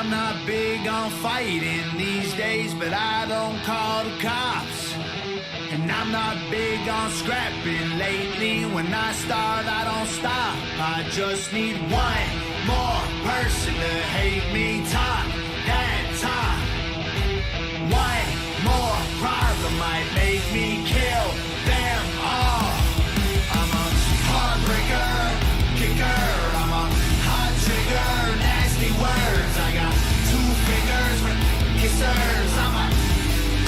I'm not big on fighting these days, but I don't call the cops. And I'm not big on scrapping lately. When I start, I don't stop. I just need one more person to hate me. Talk that talk. One more problem might make me kill them all. I'm a heartbreaker, kicker. I'm a hot trigger, nasty words. I got 2 fingers for kissers. I'm a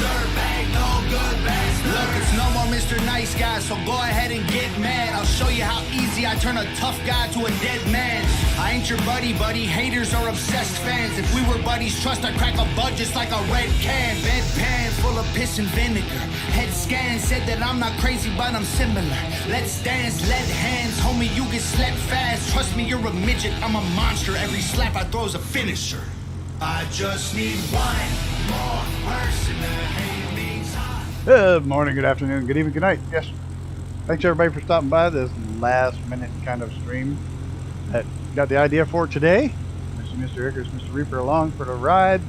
dirtbag, no good bastard. Look, it's no more Mr. Nice Guy, so go ahead and get mad. I'll show you how easy I turn a tough guy to a dead man. I ain't your buddy, haters are obsessed fans. If we were buddies, trust I'd crack a bud just like a red can. Bedpan full of piss and vinegar. Head scan said that I'm not crazy, but I'm similar. Let's dance, let hands, homie, you get slapped fast. Trust me, you're a midget, I'm a monster. Every slap I throw is a finisher. I just need one more person to hate me. Good morning, good afternoon, good evening, good night. Yes. Thanks everybody for stopping by this last minute kind of stream that got the idea for today. Mr. Icarus, Mr. Reaper along for the ride.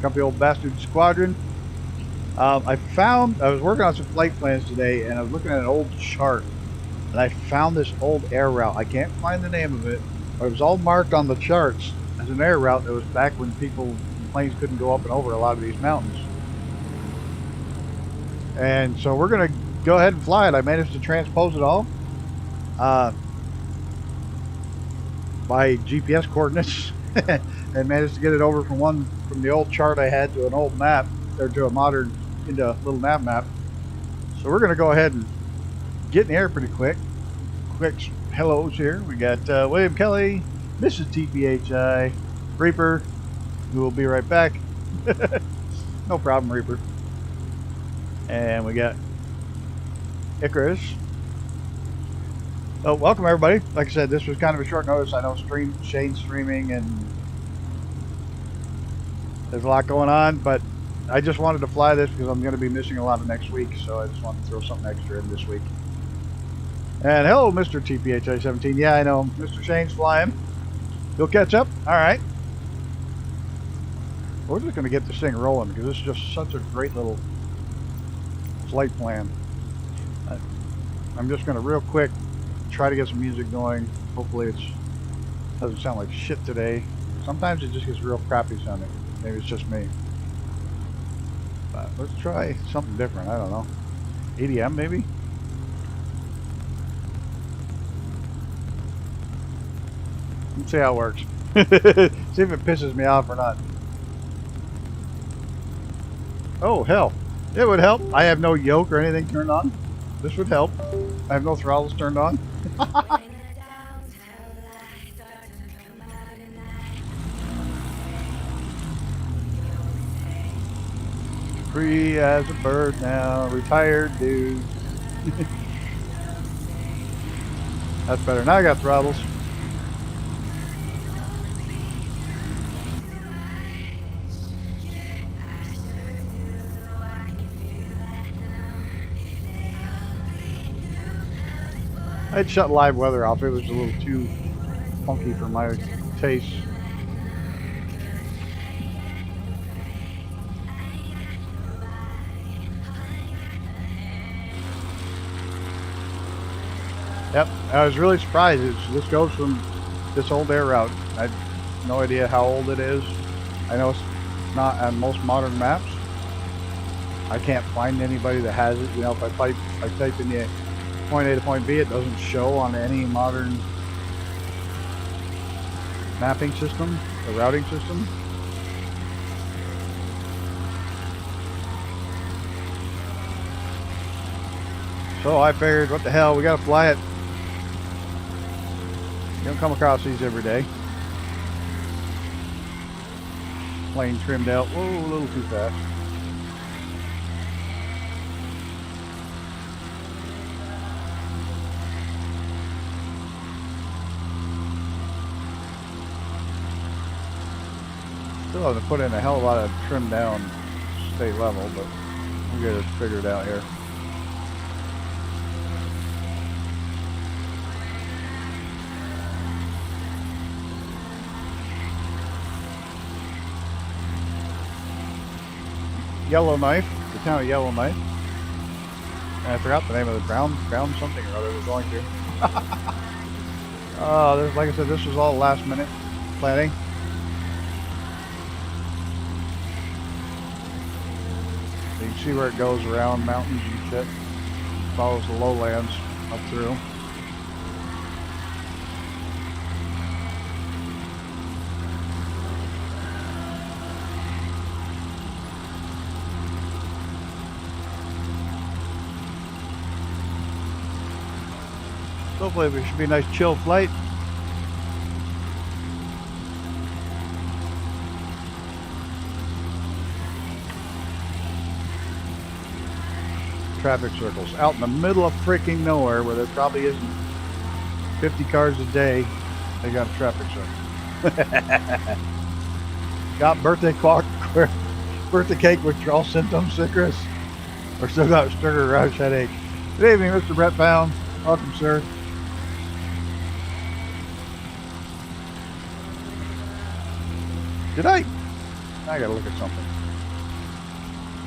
Company Old Bastard Squadron. I was working on some flight plans today and I was looking at an old chart and I found this old air route. I can't find the name of it, but it was all marked on the charts as an air route that was back when planes couldn't go up and over a lot of these mountains. And so we're going to go ahead and fly it. I managed to transpose it all by GPS coordinates and managed to get it over from the old chart I had to an old map, or to a modern, into a little nav map. So we're going to go ahead and get in the air pretty quick. Quick hellos here. We got William Kelly, Mrs. TPHI, Reaper, who will be right back. No problem, Reaper. And we got Icarus. Oh, welcome everybody. Like I said, this was kind of a short notice. I know Shane's streaming and there's a lot going on, but I just wanted to fly this because I'm going to be missing a lot of next week, so I just wanted to throw something extra in this week. And hello, Mr. TPHI17. Yeah, I know. Mr. Shane's flying. He'll catch up. All right. We're just going to get this thing rolling because it's just such a great little flight plan. I'm just going to real quick try to get some music going. Hopefully it doesn't sound like shit today. Sometimes it just gets real crappy sounding. Maybe it's just me. But let's try something different. I don't know. EDM maybe? Let's see how it works. See if it pisses me off or not. Oh hell. It would help. I have no yoke or anything turned on. This would help. I have no throttles turned on. Free as a bird now. Retired dude. That's better. Now I got throttles. I'd shut live weather off. It was a little too funky for my taste. Yep, I was really surprised. This goes from this old air route. I have no idea how old it is. I know it's not on most modern maps. I can't find anybody that has it. You know, if I type in the point A to point B, it doesn't show on any modern mapping system or routing system. So I figured, what the hell, we gotta fly it. You don't come across these every day. Plane trimmed out. Whoa, a little too fast. Still have to put in a hell of a lot of trim down state level, but we'll get it figured out here. Yellowknife, the town of Yellowknife. And I forgot the name of the brown something or other we're going to. Like I said, this was all last minute planning. So you can see where it goes around mountains and shit. Follows the lowlands up through. Hopefully it should be a nice chill flight. Traffic circles out in the middle of freaking nowhere where there probably isn't 50 cars a day. They got a traffic circle. Got birthday cake withdrawal symptoms, Chris. Or still got sugar rush headache. Good evening, Mr. Brett Pound. Welcome, sir. Did I gotta look at something.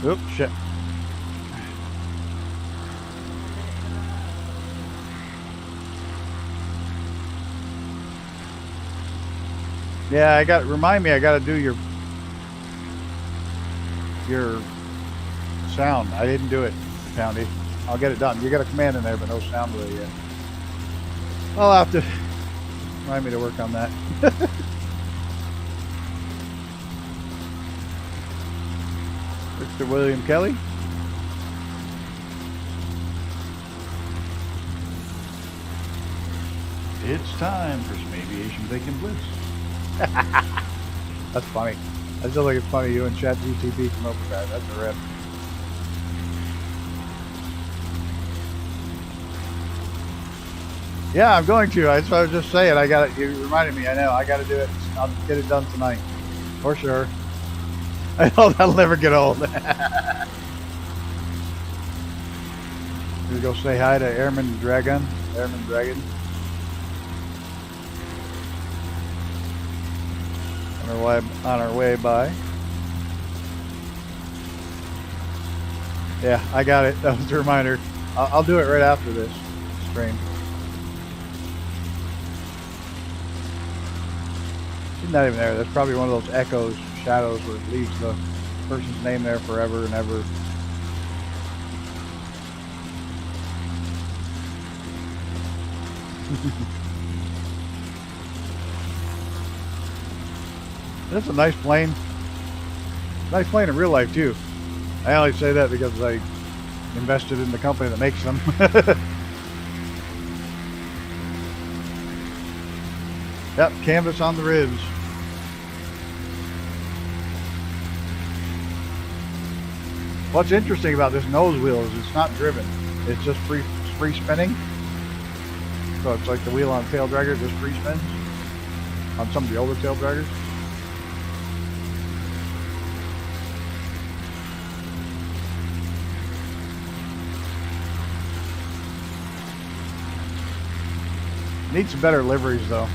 Oops, shit. Yeah, remind me, I gotta do your sound. I didn't do it, Poundy. I'll get it done. You got a command in there, but no sound really yet. I'll have to remind me to work on that. Mr. William Kelly. It's time for some aviation bacon blitz. That's funny. I still think it's funny you and ChatGTP come up with that. That's a rip. Yeah, I'm going to. That's what I was just saying. I got it. You reminded me. I know. I got to do it. I'll get it done tonight. For sure. I know that'll never get old. Gonna go say hi to Airman Dragon. On our way by. Yeah, I got it. That was a reminder. I'll do it right after this stream. She's not even there. That's probably one of those echoes, shadows, where it leaves the person's name there forever and ever. That's a nice plane. Nice plane in real life too. I only say that because I invested in the company that makes them. Yep, canvas on the ribs. What's interesting about this nose wheel is it's not driven. It's just free spinning. So it's like the wheel on tail dragger just free spins on some of the older tail draggers. Need some better liveries though.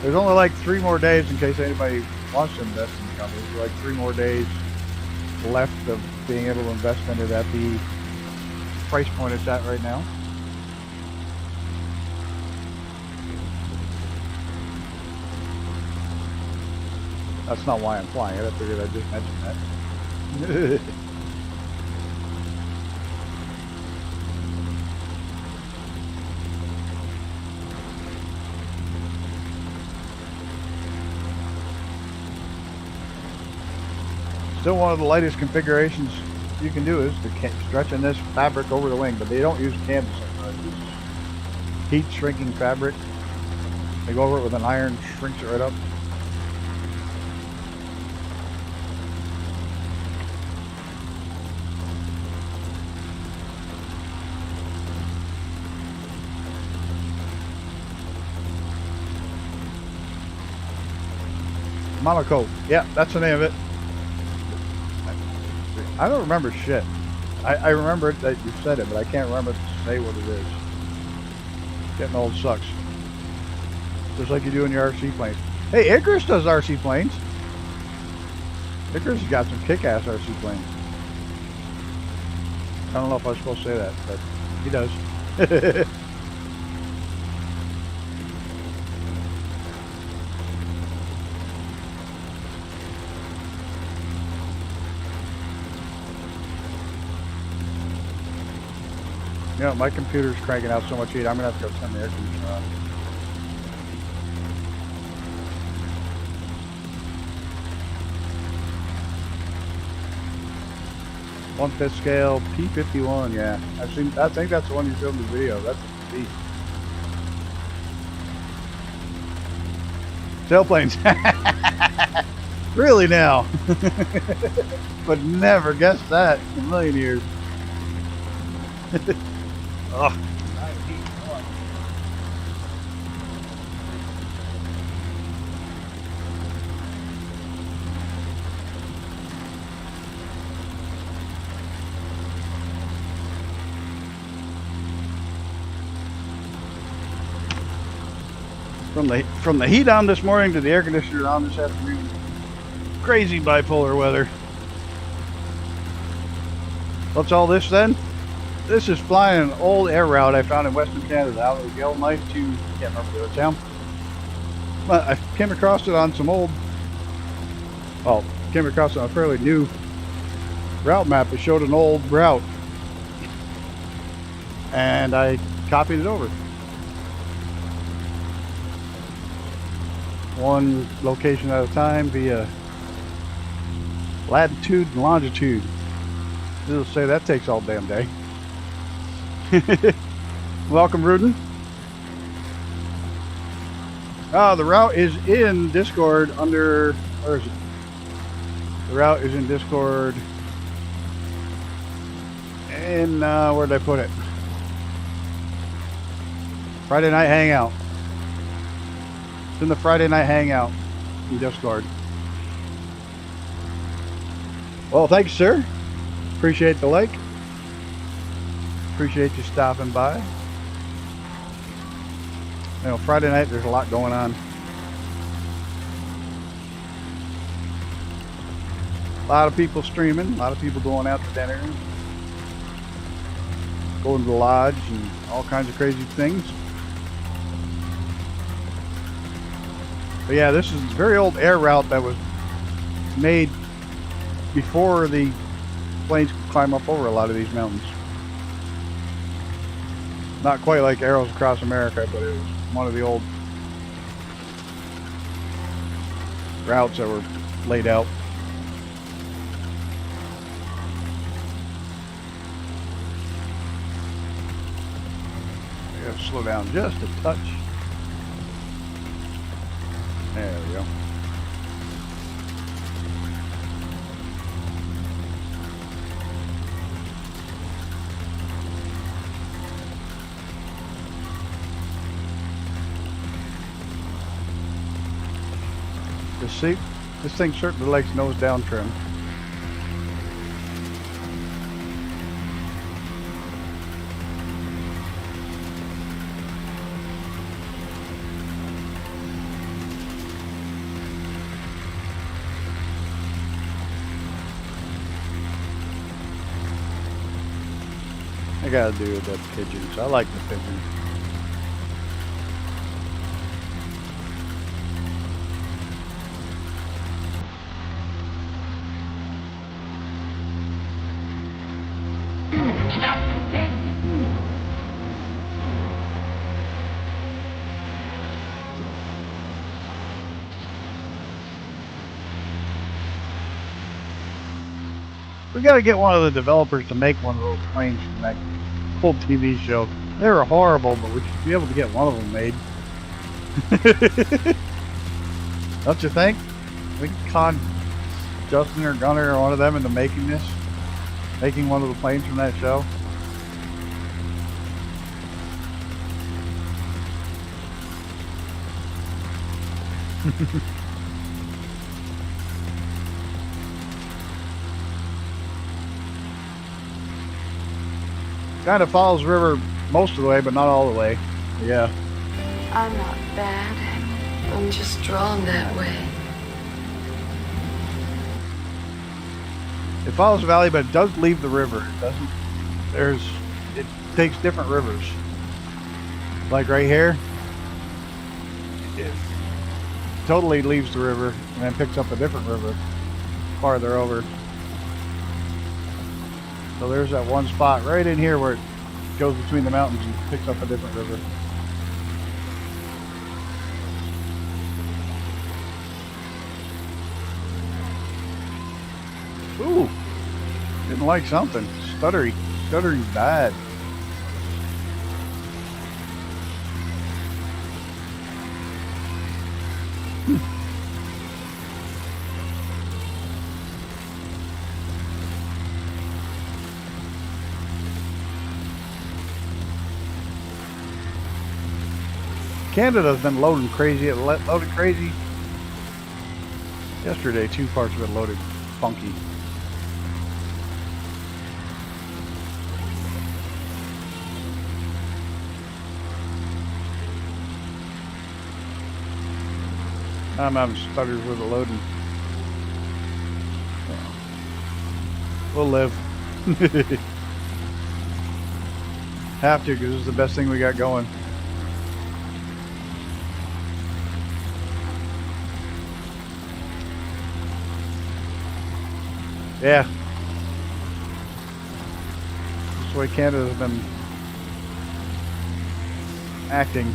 There's only like 3 more days, in case anybody wants to invest in the company. There's like 3 more days left of being able to invest in it at the price point it's at right now. That's not why I'm flying it. I figured I'd just mention that. Still one of the lightest configurations you can do is stretching this fabric over the wing, but they don't use canvas anymore. They use heat shrinking fabric. They go over it with an iron, shrinks it right up. Monaco. Yeah, that's the name of it. I don't remember shit. I remember that you said it, but I can't remember to say what it is. Getting old sucks. Just like you do in your RC planes. Hey, Icarus does RC planes. Icarus has got some kick-ass RC planes. I don't know if I was supposed to say that, but he does. You know, my computer's cranking out so much heat, I'm going to have to go turn the air conditioner on. One-fifth scale P51, yeah. I think that's the one you filmed the video. That's a beast. Sailplanes. Really now? Would never guess that in a million years. Ugh. From the heat on this morning to the air conditioner on this afternoon. Crazy bipolar weather. What's all this then? This is flying an old air route I found in Western Canada out of Yellowknife to, I can't remember the other town. But I came across it on some old, well, came across it on a fairly new route map. It showed an old route. And I copied it over. One location at a time via latitude and longitude. It'll say that takes all damn day. Welcome, Rudin. The route is in Discord under, where is it? The route is in Discord. And where did I put it? Friday Night Hangout. It's in the Friday Night Hangout in Discord. Well, thanks, sir. Appreciate the like. Appreciate you stopping by. You know, Friday night there's a lot going on. A lot of people streaming, a lot of people going out to dinner, going to the lodge and all kinds of crazy things. But yeah, this is a very old air route that was made before the planes could climb up over a lot of these mountains. Not quite like Arrows Across America, but it was one of the old routes that were laid out. I gotta slow down just a touch. There we go. See, this thing certainly likes nose down trim. I gotta do with that pigeons. I like the pigeons. We got to get one of the developers to make one of those planes from that old TV show. They were horrible, but we should be able to get one of them made. Don't you think? We can con Justin or Gunner or one of them into making this. Making one of the planes from that show. Kind of follows the river most of the way, but not all the way. Yeah. I'm not bad. I'm just drawn that way. It follows the valley, but it does leave the river. It doesn't. It takes different rivers. Like right here, it totally leaves the river and then picks up a different river farther over. So there's that one spot right in here where it goes between the mountains and picks up a different river. Ooh, didn't like something. Stuttering bad. Canada's been loading crazy. It loaded crazy. Yesterday, 2 parts of it loaded funky. I'm having stutters with the loading. We'll live. Have to, because this is the best thing we got going. Yeah. That's the way Canada's been acting.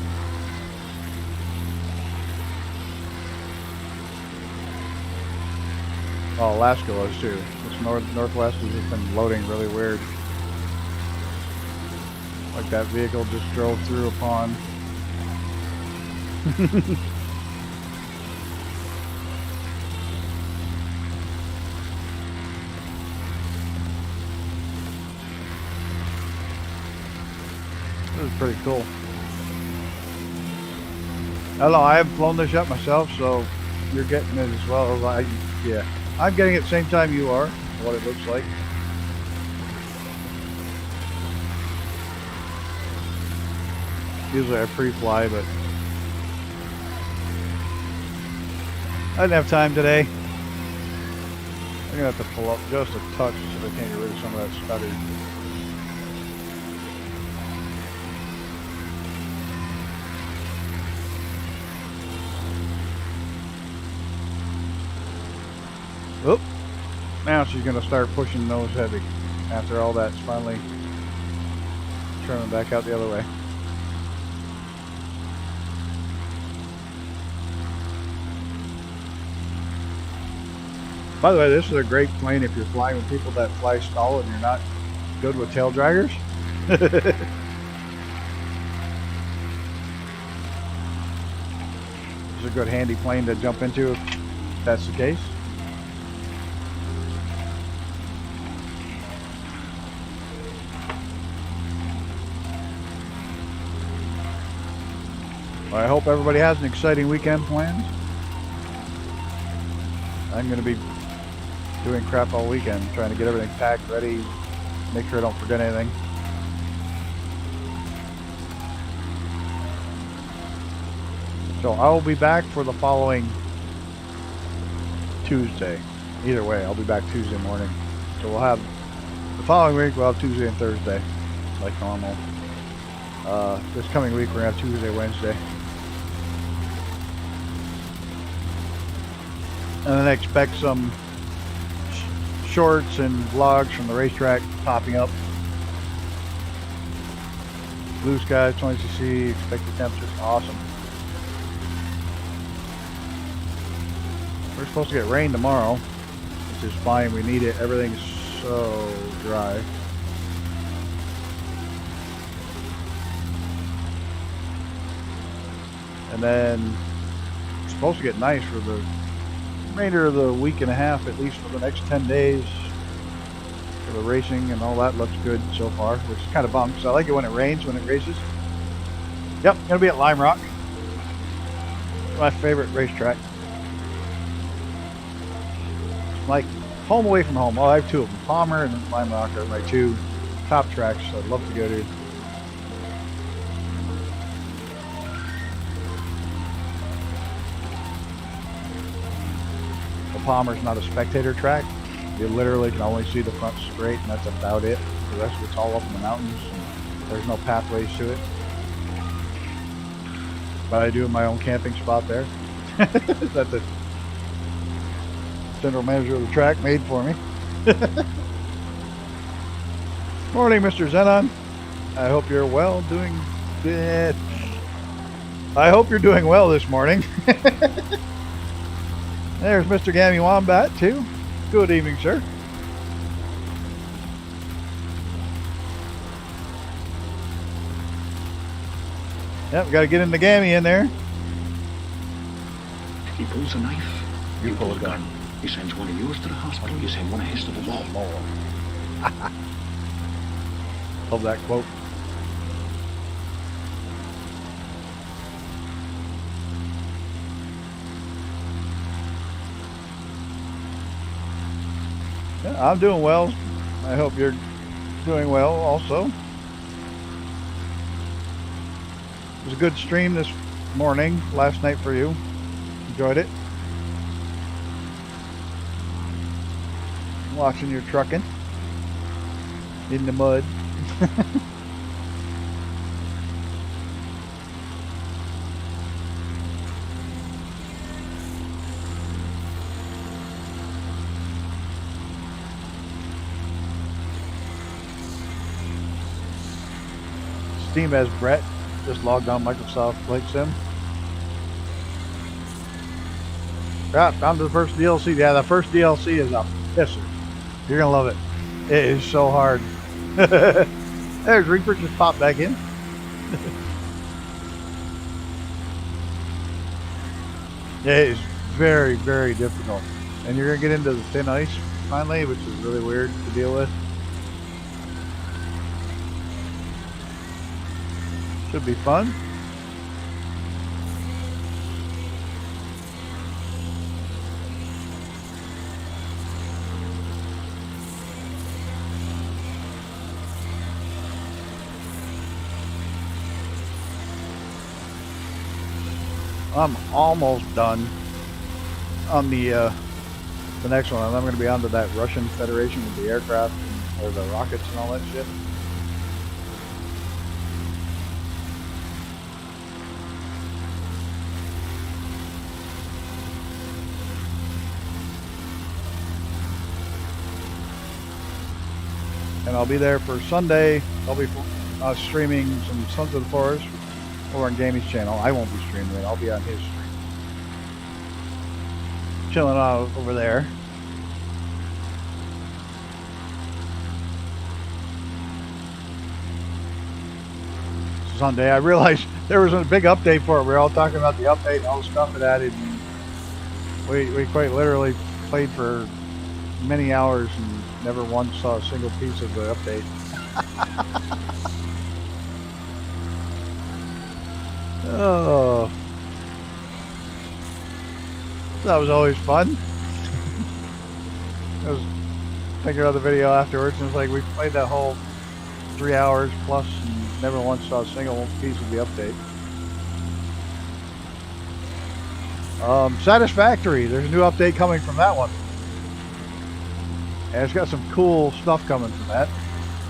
Well, Alaska was too. This northwest has just been loading really weird. Like that vehicle just drove through a pond. This is pretty cool. I don't know, I haven't flown this yet myself, so you're getting it as well as I. Yeah, I'm getting it at the same time you are, what it looks like. Usually I pre-fly, but I didn't have time today. I'm gonna have to pull up just a touch so I can't get rid of some of that stutter. Oop. Now she's going to start pushing nose heavy after all that's finally turning back out the other way. By the way, this is a great plane if you're flying with people that fly stall and you're not good with tail draggers. It's a good handy plane to jump into if that's the case. Well, I hope everybody has an exciting weekend planned. I'm going to be doing crap all weekend, trying to get everything packed, ready, make sure I don't forget anything. So I will be back for the following Tuesday. Either way, I'll be back Tuesday morning. So we'll have the following week, we'll have Tuesday and Thursday, like normal. This coming week, we're going to have Tuesday, Wednesday. And then I expect some shorts and vlogs from the racetrack popping up. Blue skies, 20cc, expected temperatures, awesome. We're supposed to get rain tomorrow, which is fine, we need it. Everything's so dry. And then it's supposed to get nice for the remainder of the week and a half, at least for the next 10 days. For the racing and all that looks good so far, which is kind of bummed because I like it when it rains, when it races. Yep, gonna be at Lime Rock. My favorite racetrack. Like home away from home. Well, I have 2 of them. Palmer and Lime Rock are my 2 top tracks I'd love to go to. The Palmer's not a spectator track. You literally can only see the front straight, and that's about it. The rest of it's all up in the mountains. There's no pathways to it. But I do have my own camping spot there. That the general manager of the track made for me. Morning, Mr. Zenon. I hope you're well, doing good. I hope you're doing well this morning. There's Mr. Gammy Wombat, too. Good evening, sir. Yep, got to get in the Gammy in there. He pulls a knife. You pull a gun. He sends one of yours to the hospital. You send one of his to the wall. Love that quote. Yeah, I'm doing well. I hope you're doing well also. It was a good stream this morning, last night for you. Enjoyed it. Watching your trucking in the mud. Steam as Brett just logged on Microsoft Flight Sim. Yeah, found the first DLC. Yeah, the first DLC is a pisser. You're gonna love it. It is so hard. There's Reaper just popped back in. It is very, very difficult. And you're gonna get into the thin ice finally, which is really weird to deal with. Should be fun. I'm almost done on the next one. I'm going to be on to that Russian Federation with the aircraft or the rockets and all that shit. And I'll be there for Sunday. I'll be streaming some Sons of the Forest over on Gammy's channel. I won't be streaming it. I'll be on his stream. Chilling out over there. Sunday, I realized there was a big update for it. We were all talking about the update and all the stuff it added. And we quite literally played for many hours and never once saw a single piece of the update. Oh, that was always fun. I was thinking of the video afterwards, and it's like we played that whole 3 hours plus and never once saw a single piece of the update. Satisfactory. There's a new update coming from that one. And it's got some cool stuff coming from that.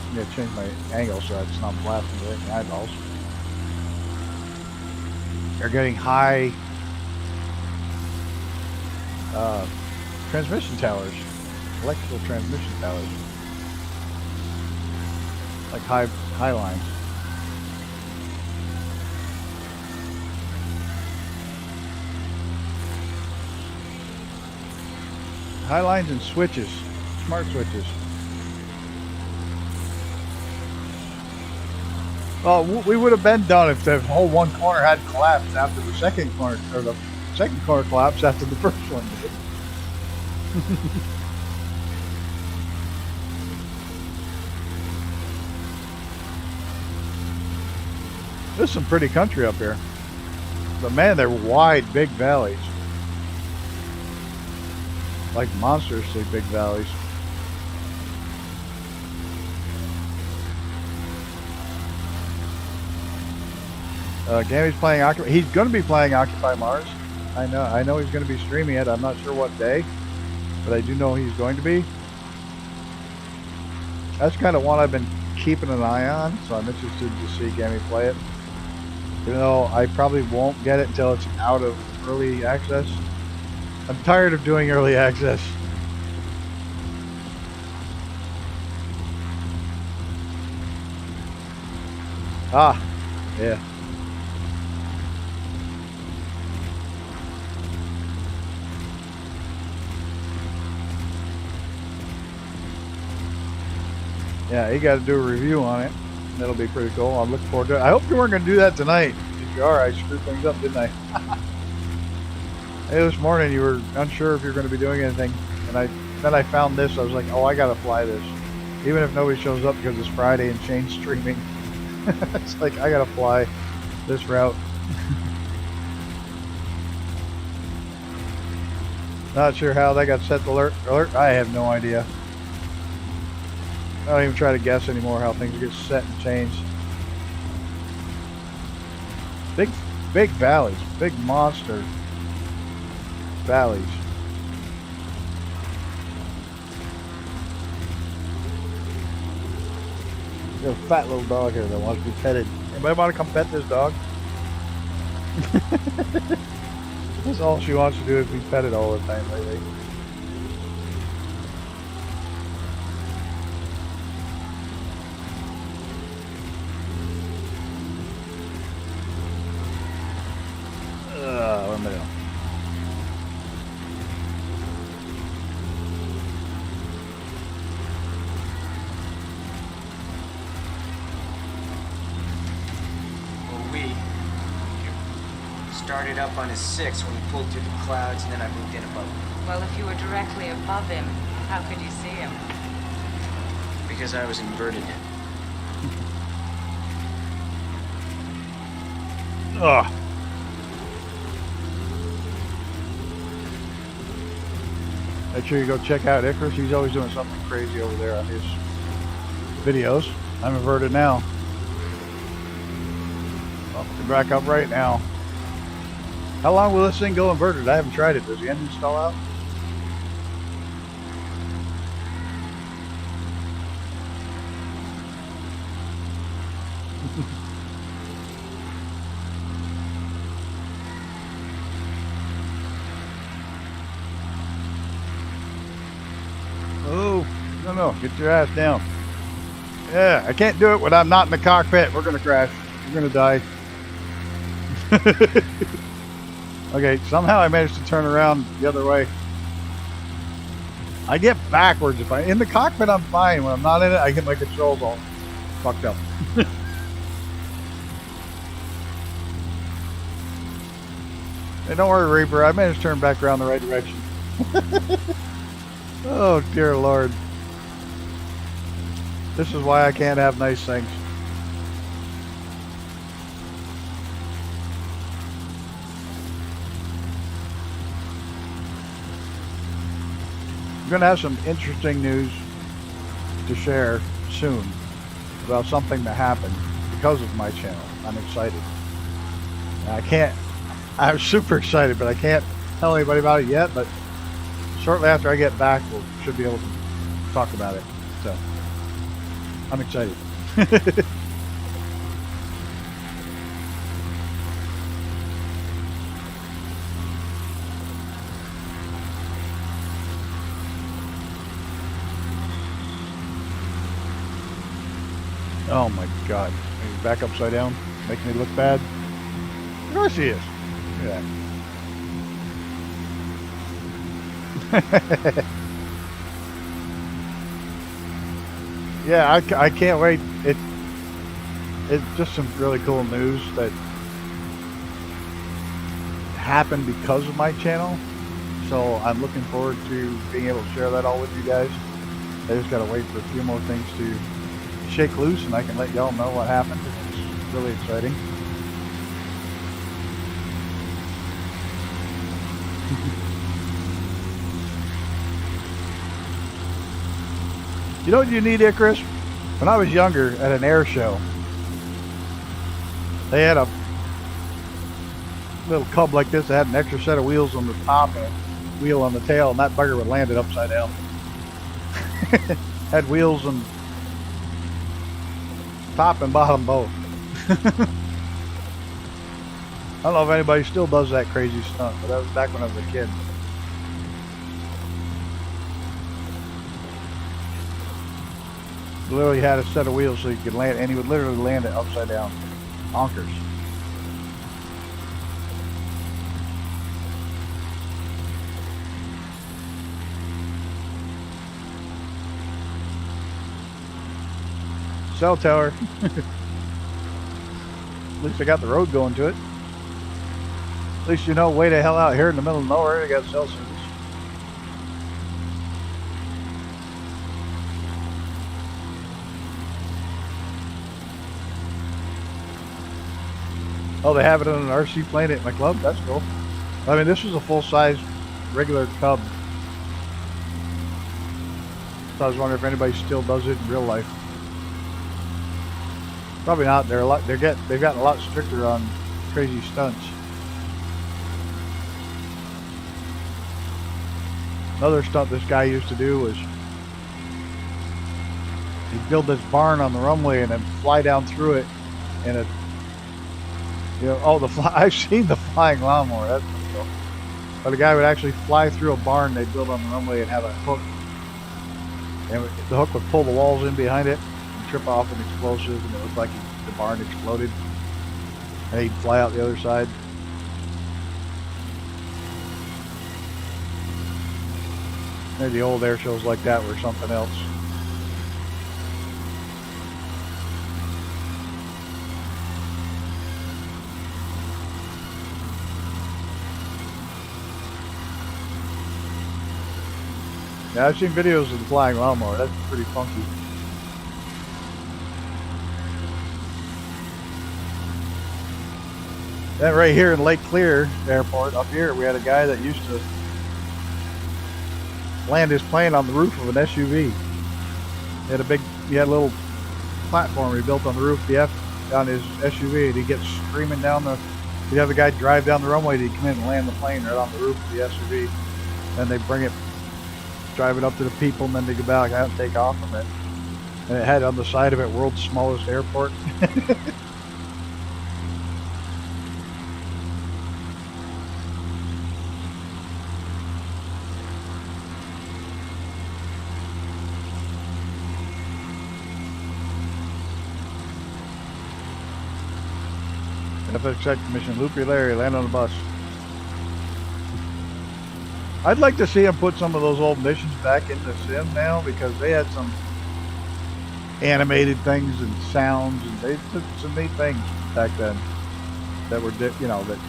I'm going to change my angle so it's not blasting right in the eyeballs. They're getting high transmission towers, electrical transmission towers, like high lines. High lines and switches, smart switches. Well, we would have been done if the whole one corner had collapsed after the second corner, or the second corner collapsed after the first one did. There's some pretty country up here. But man, they're wide, big valleys. Like monstrously big valleys. Gammy's playing Occupy. He's going to be playing Occupy Mars. I know he's going to be streaming it. I'm not sure what day, but I do know he's going to be. That's kind of one I've been keeping an eye on, so I'm interested to see Gammy play it. Even though I probably won't get it until it's out of early access. I'm tired of doing early access. Ah, yeah. Yeah, you got to do a review on it. That'll be pretty cool. I'm looking forward to it. I hope you weren't going to do that tonight. If you are, I screwed things up, didn't I? Hey, this morning you were unsure if you were going to be doing anything, and then I found this. I was like, oh, I got to fly this, even if nobody shows up because it's Friday and Shane's streaming. It's like I got to fly this route. Not sure how that got set to alert. I have no idea. I don't even try to guess anymore how things get set and changed. Big valleys, big monster valleys. There's a fat little dog here that wants to be petted. Anybody want to come pet this dog? That's all she wants to do is be petted all the time lately. What am I doing? Started up on his 6 when he pulled through the clouds, and then I moved in above him. Well, if you were directly above him, how could you see him? Because I was inverted. Ugh. Make sure you go check out Icarus. He's always doing something crazy over there on his videos. I'm inverted now. Well, we're back up right now. How long will this thing go inverted? I haven't tried it. Does the engine stall out? Oh, no, get your ass down. Yeah, I can't do it when I'm not in the cockpit. We're gonna crash. We're gonna die. Okay, somehow I managed to turn around the other way. I get backwards if in the cockpit I'm fine. When I'm not in it, I get my controls all fucked up. Hey, don't worry, Reaper. I managed to turn back around the right direction. Oh, dear Lord. This is why I can't have nice things. I'm going to have some interesting news to share soon about something that happened because of my channel. I'm excited. I'm super excited, but I can't tell anybody about it yet, but shortly after I get back, we should be able to talk about it. So, I'm excited. Oh my God. He's back upside down, making me look bad. Of course he is. Look at that. Yeah, I can't wait. It's just some really cool news that happened because of my channel. So I'm looking forward to being able to share that all with you guys. I just gotta wait for a few more things to shake loose and I can let y'all know what happened. It's really exciting. You know what you need, Icarus? When I was younger at an air show, they had a little cub like this that had an extra set of wheels on the top and a wheel on the tail, and that bugger would land it upside down. Had wheels and top and bottom both. I don't know if anybody still does that crazy stunt, but that was back when I was a kid. Literally had a set of wheels so you could land, and he would literally land it upside down. Honkers. Cell tower. At least I got the road going to it. At least you know, way the hell out here in the middle of nowhere, I got cell service. Oh, they have it on an RC plane at my club? That's cool. I mean, this was a full-size regular Cub. So I was wondering if anybody still does it in real life. Probably not. They're a lot. They've gotten a lot stricter on crazy stunts. Another stunt this guy used to do was he'd build this barn on the runway and then fly down through it in a, you know, oh, I've seen the flying lawnmower. That's pretty cool. But a guy would actually fly through a barn they'd build on the runway and have a hook, and the hook would pull the walls in behind it and trip off an explosive, and it looked like the barn exploded, and he'd fly out the other side. Maybe the old air shows like that were something else. Yeah, I've seen videos of the flying lawnmower. That's pretty funky. Then right here in Lake Clear Airport, up here, we had a guy that used to land his plane on the roof of an SUV. He had a little platform he built on the roof on his SUV, and he'd get screaming down he'd have the guy drive down the runway, and he'd come in and land the plane right on the roof of the SUV. Then they bring it, drive it up to the people, and then they go back out and take off from it. And it had on the side of it, world's smallest airport. FX mission, Loopy Larry, land on the bus. I'd like to see him put some of those old missions back into Sim now, because they had some animated things and sounds, and they did some neat things back then that were, you know, that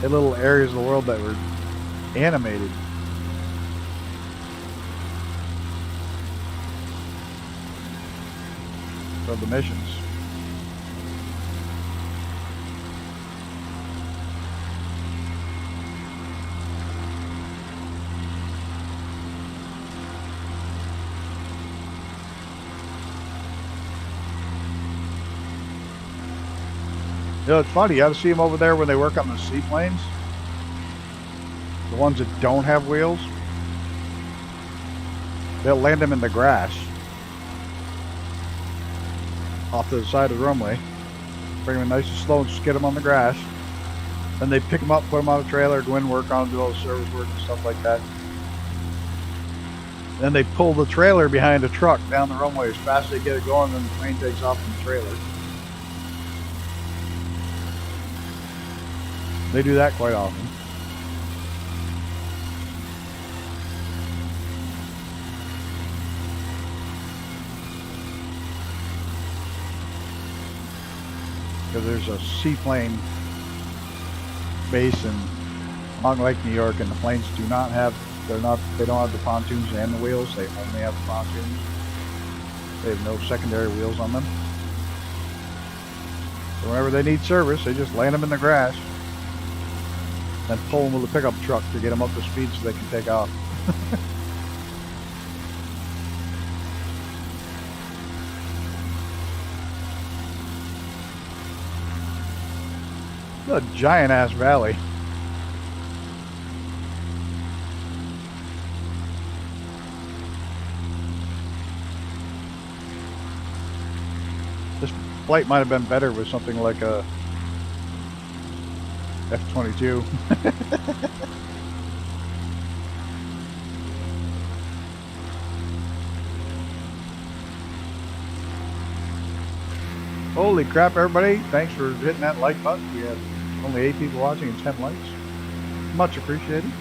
in little areas of the world that were animated. For the missions. You know, it's funny, you ought to see them over there when they work on the seaplanes. The ones that don't have wheels. They'll land them in the grass. Off to the side of the runway. Bring them in nice and slow and skid them on the grass. Then they pick them up, put them on a trailer, go in and work on them, do all the service work and stuff like that. Then they pull the trailer behind a truck down the runway as fast as they get it going, and then the plane takes off from the trailer. They do that quite often. Because there's a seaplane base along Lake New York, and the planes they don't have the pontoons and the wheels. They only have the pontoons. They have no secondary wheels on them. So whenever they need service, they just land them in the grass. Then pull them with a pickup truck to get them up to speed so they can take off. A giant ass valley. This flight might have been better with something like a F-22. Holy crap, everybody. Thanks for hitting that like button. We have only 8 people watching and 10 likes. Much appreciated.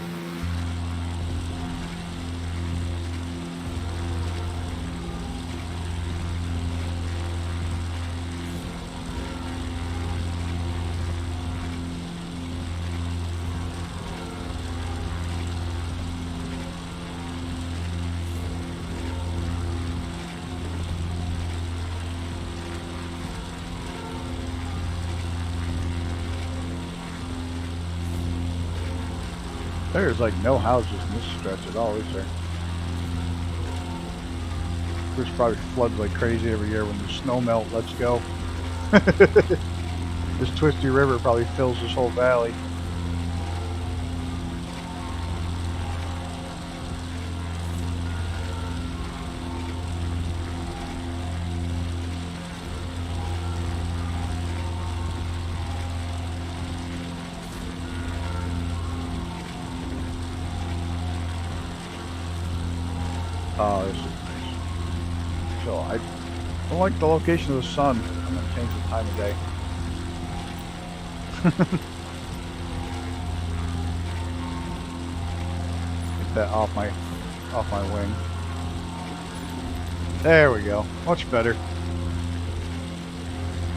There's like no houses in this stretch at all, is there? This probably floods like crazy every year when the snow melt lets go. This twisty river probably fills this whole valley. Oh, this is nice. So I don't like the location of the sun. I'm gonna change the time of day. Get that off my wing. There we go. Much better.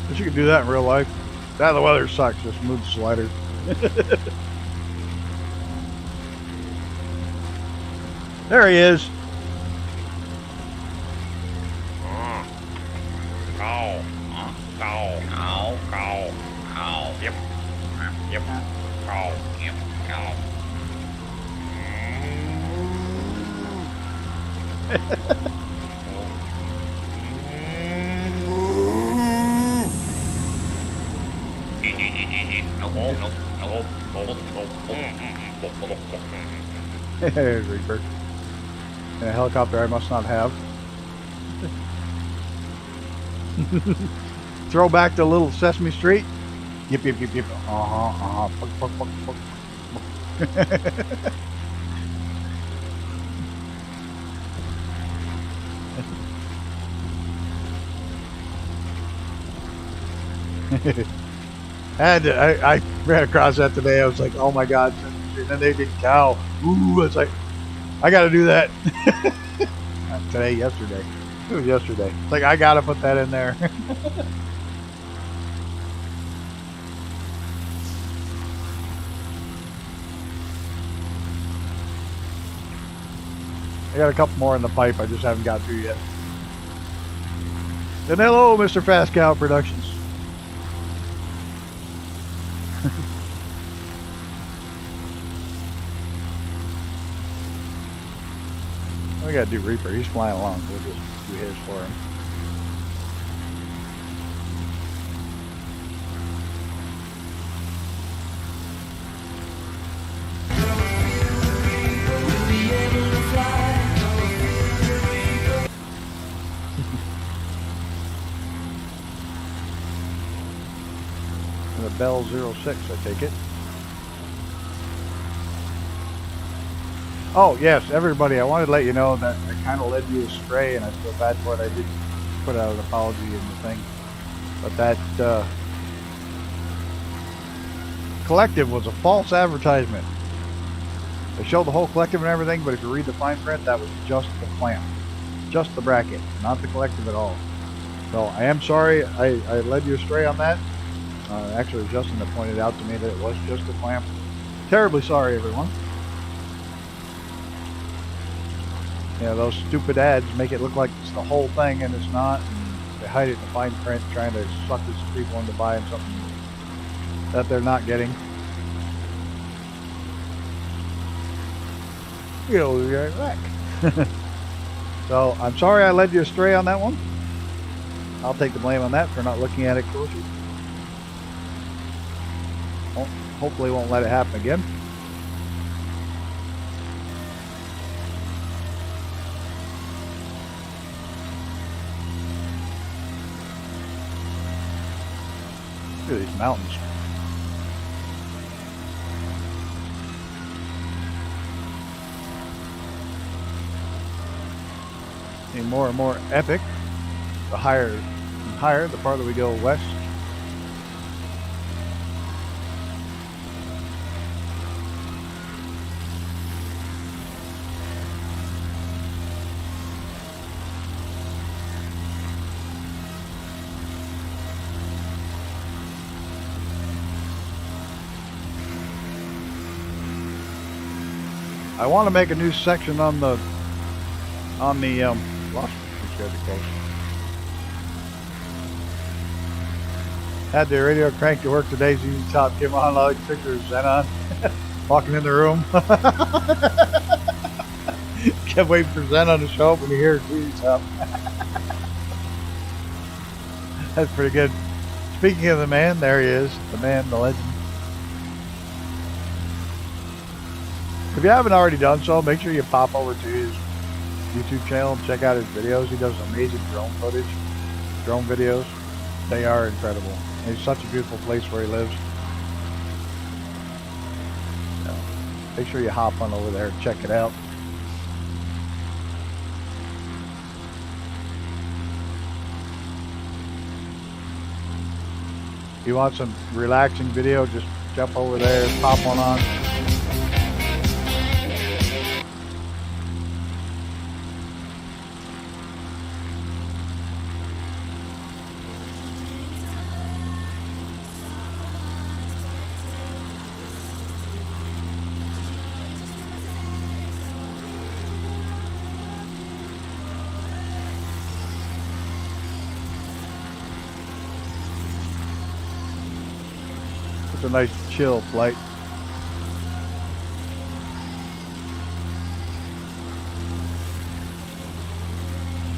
Wish you could do that in real life. That the weather sucks. Just move the slider. There he is. Yep. Cow. Yep. Cow. Hey, Reaper. And a helicopter I must not have. Throw back to little Sesame Street. Yip, yip, yip, yip. Fuck, fuck, fuck, fuck. I ran across that today. I was like, oh my god. And then they did cow. Ooh, it's like, I gotta do that. Not today, yesterday. It was yesterday. It's like, I gotta put that in there. I got a couple more in the pipe I just haven't got through yet. And hello, Mr. Fast Cow Productions. We gotta do Reaper. He's flying along. We'll just do his for him. And the Bell 06, I take it. Oh, yes, everybody, I wanted to let you know that I kind of led you astray, and I feel bad for it. I did put out an apology in the thing. But that collective was a false advertisement. They showed the whole collective and everything, but if you read the fine print, that was just the clamp. Just the bracket, not the collective at all. So I am sorry I led you astray on that. Actually, it was Justin that pointed out to me that it was just the clamp. Terribly sorry, everyone. Yeah, those stupid ads make it look like it's the whole thing, and it's not. And they hide it in the fine print, trying to suck these people into buying something that they're not getting. You'll be right back. So, I'm sorry I led you astray on that one. I'll take the blame on that for not looking at it closer. Hopefully won't let it happen again. Look at these mountains. Getting more and more epic. The higher and higher, the farther we go west. I want to make a new section on the lost these guys are close. Had the radio cranked to work today. ZZ Top came on, like pictures Xenon walking in the room. Kept waiting for Xenon to show up when you hear ZZ Top. That's pretty good. Speaking of the man, there he is, the man, the legend. If you haven't already done so, make sure you pop over to his YouTube channel and check out his videos. He does amazing drone footage, drone videos. They are incredible. And it's such a beautiful place where he lives. So, make sure you hop on over there and check it out. If you want some relaxing video, just jump over there, pop one on. It's a nice chill flight.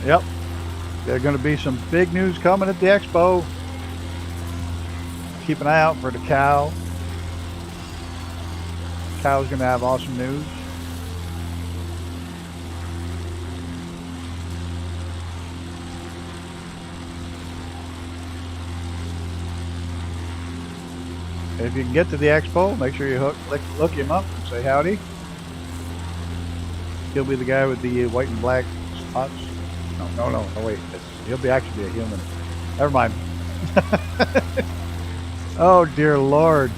Yep. There's going to be some big news coming at the expo. Keep an eye out for the cow. Cow's going to have awesome news. If you can get to the expo, make sure you look him up and say howdy. He'll be the guy with the white and black spots. No, wait. He'll actually be a human. Never mind. Oh, dear Lord.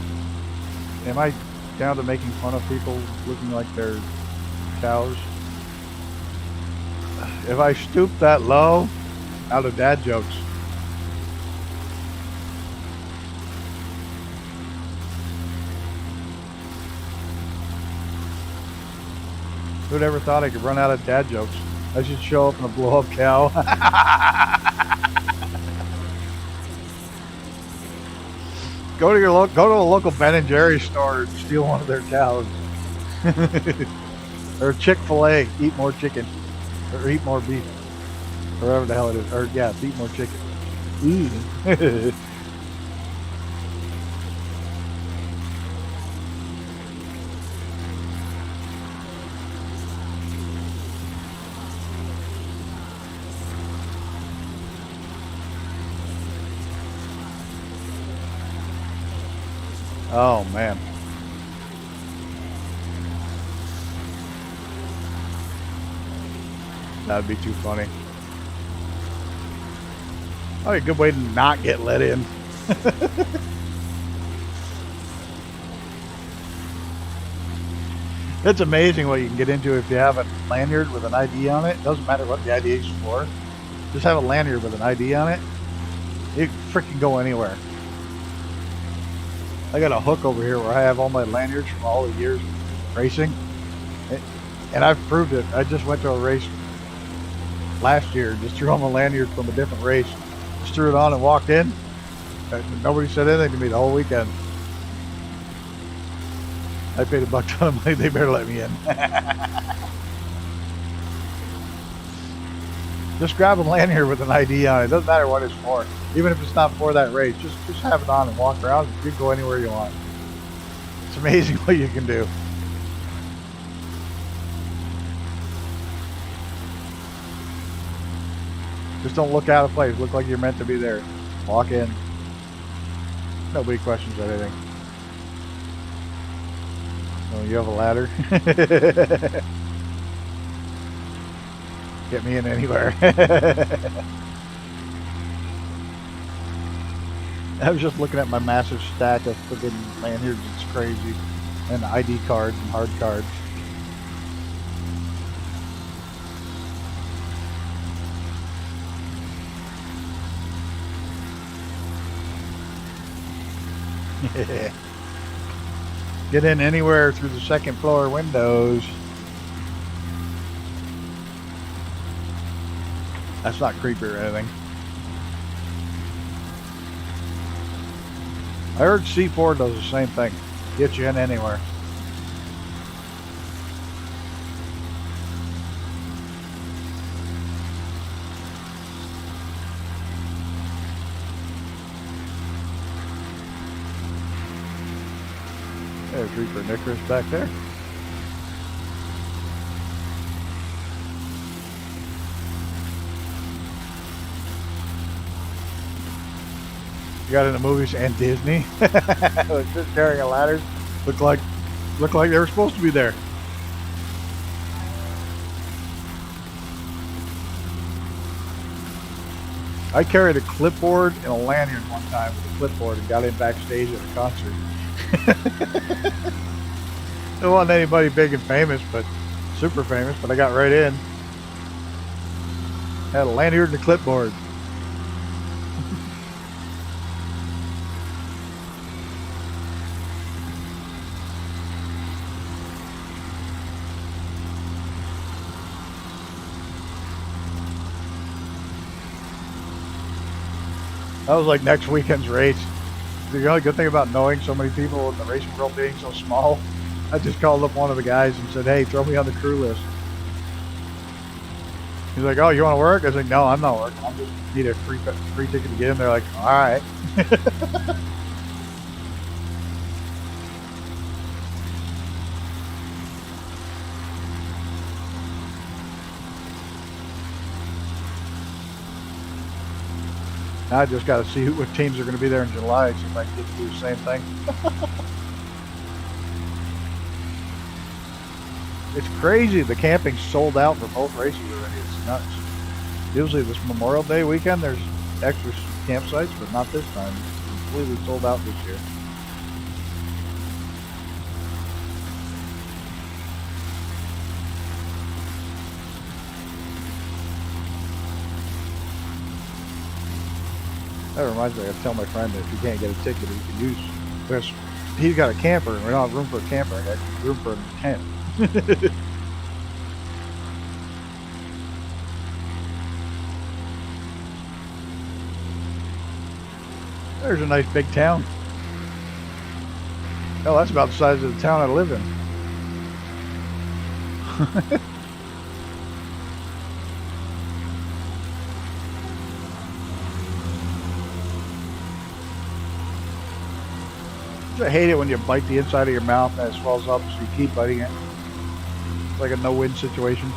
Am I down to making fun of people looking like they're cows? If I stoop that low, out of dad jokes. Who'd ever thought I could run out of dad jokes? I should show up in a blow-up cow. Go to a local Ben & Jerry's store and steal one of their cows. Or Chick-fil-A, eat more chicken. Or eat more beef. Or whatever the hell it is. Or yeah, eat more chicken. Oh man. That'd be too funny. Oh, a good way to not get let in. It's amazing what you can get into if you have a lanyard with an ID on it. Doesn't matter what the ID is for. Just have a lanyard with an ID on it. You can freaking go anywhere. I got a hook over here where I have all my lanyards from all the years of racing. And I've proved it. I just went to a race last year, just threw on my lanyard from a different race. Just threw it on and walked in. Nobody said anything to me the whole weekend. I paid $1 ton of money, they better let me in. Just grab a lanyard with an ID on it. Doesn't matter what it's for. Even if it's not for that race, just have it on and walk around. You can go anywhere you want. It's amazing what you can do. Just don't look out of place. Look like you're meant to be there. Walk in. Nobody questions anything. Oh, you have a ladder? Get me in anywhere. I was just looking at my massive stack of freaking lanyards. It's crazy. And ID cards and hard cards. Get in anywhere through the second floor windows. That's not creepy or anything. I heard C4 does the same thing. Get you in anywhere. There's Reaper Nicholas back there. You got in the movies and Disney. Was just carrying a ladder. Looked like they were supposed to be there. I carried a clipboard and a lanyard one time with a clipboard and got in backstage at a concert. There wasn't anybody big and famous, but super famous, but I got right in. Had a lanyard and a clipboard. That was like next weekend's race. The only good thing about knowing so many people in the racing world being so small, I just called up one of the guys and said, hey, throw me on the crew list. He's like, oh, you want to work? I was like, no, I'm not working. I just need a free ticket to get in. They're like, all right. Now I just got to see what teams are going to be there in July, see if I can get to do the same thing. It's crazy. The camping's sold out for both races already. It's nuts. Usually this Memorial Day weekend, there's extra campsites, but not this time. It's completely sold out this year. That reminds me, I gotta tell my friend that if he can't get a ticket, he can use this. He's got a camper, and we don't have room for a camper. I got room for a tent. There's a nice big town. Hell, that's about the size of the town I live in. I hate it when you bite the inside of your mouth and it swells up, so you keep biting it. It's like a no-win situation.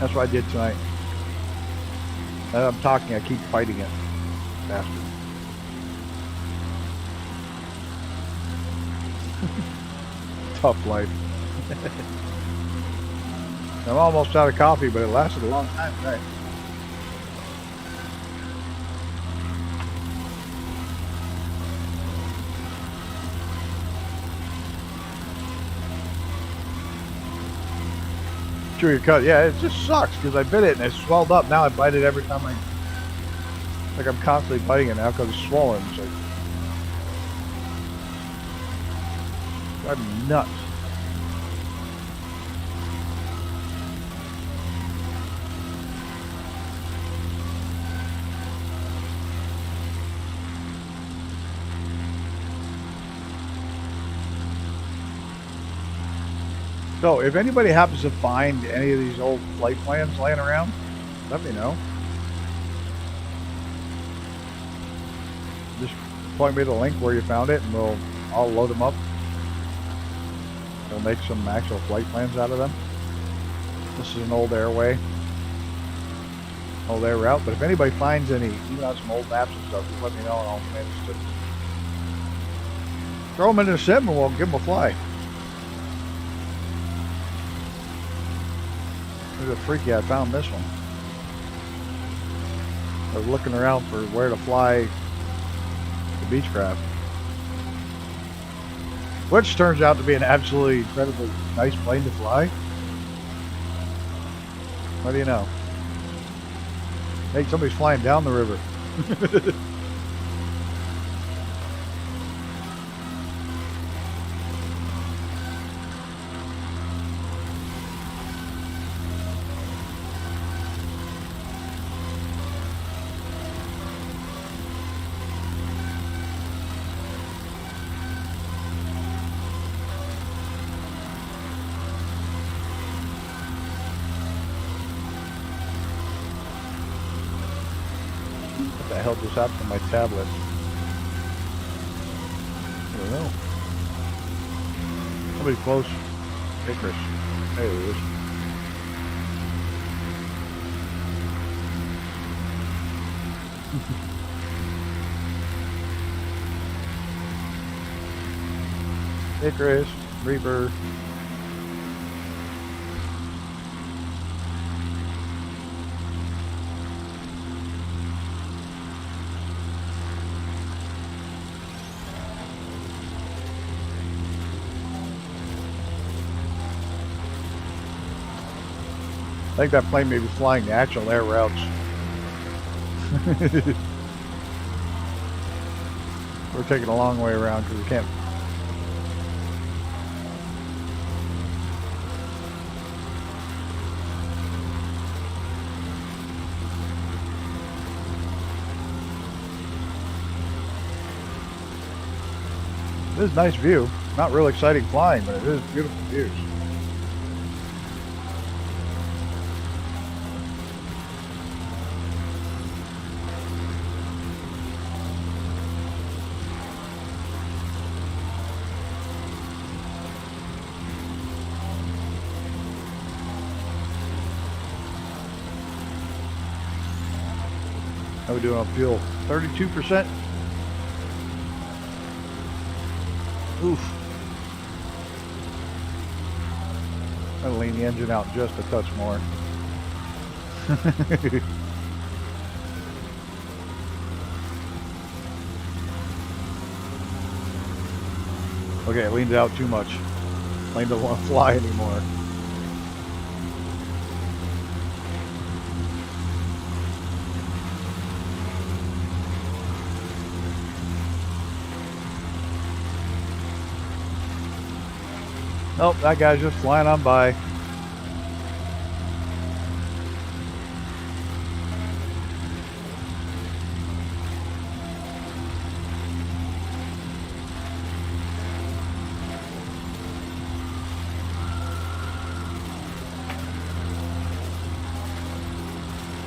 That's what I did tonight. As I'm talking, I keep biting it. Bastard. Tough life. I'm almost out of coffee, but it lasted a long time tonight. Chew your cut. Yeah, it just sucks because I bit it and it swelled up. Now I bite it every time like I'm constantly biting it now because it's swollen. It's like, driving me nuts. So, if anybody happens to find any of these old flight plans laying around, let me know. Just point me to the link where you found it, and I'll load them up. They'll make some actual flight plans out of them. This is an old airway. Old air route. But if anybody finds any, even on some old maps and stuff, just let me know and I'll manage to throw them into a sim and we'll give them a fly. Look at the freaky, I found this one. I was looking around for where to fly the Beechcraft. Which turns out to be an absolutely incredibly nice plane to fly. What do you know? Hey, somebody's flying down the river. What the hell just happened to my tablet? I don't know. Somebody close. Hey, Chris. There he is. Hey, Chris. Reaper. I think that plane may be flying the actual air routes. We're taking a long way around because we can't. This is a nice view. Not real exciting flying, but it is beautiful views. How are we doing on fuel? 32%? Oof. I'll lean the engine out just a touch more. Okay, it leans out too much. Plane doesn't want to fly anymore. Nope, that guy's just flying on by.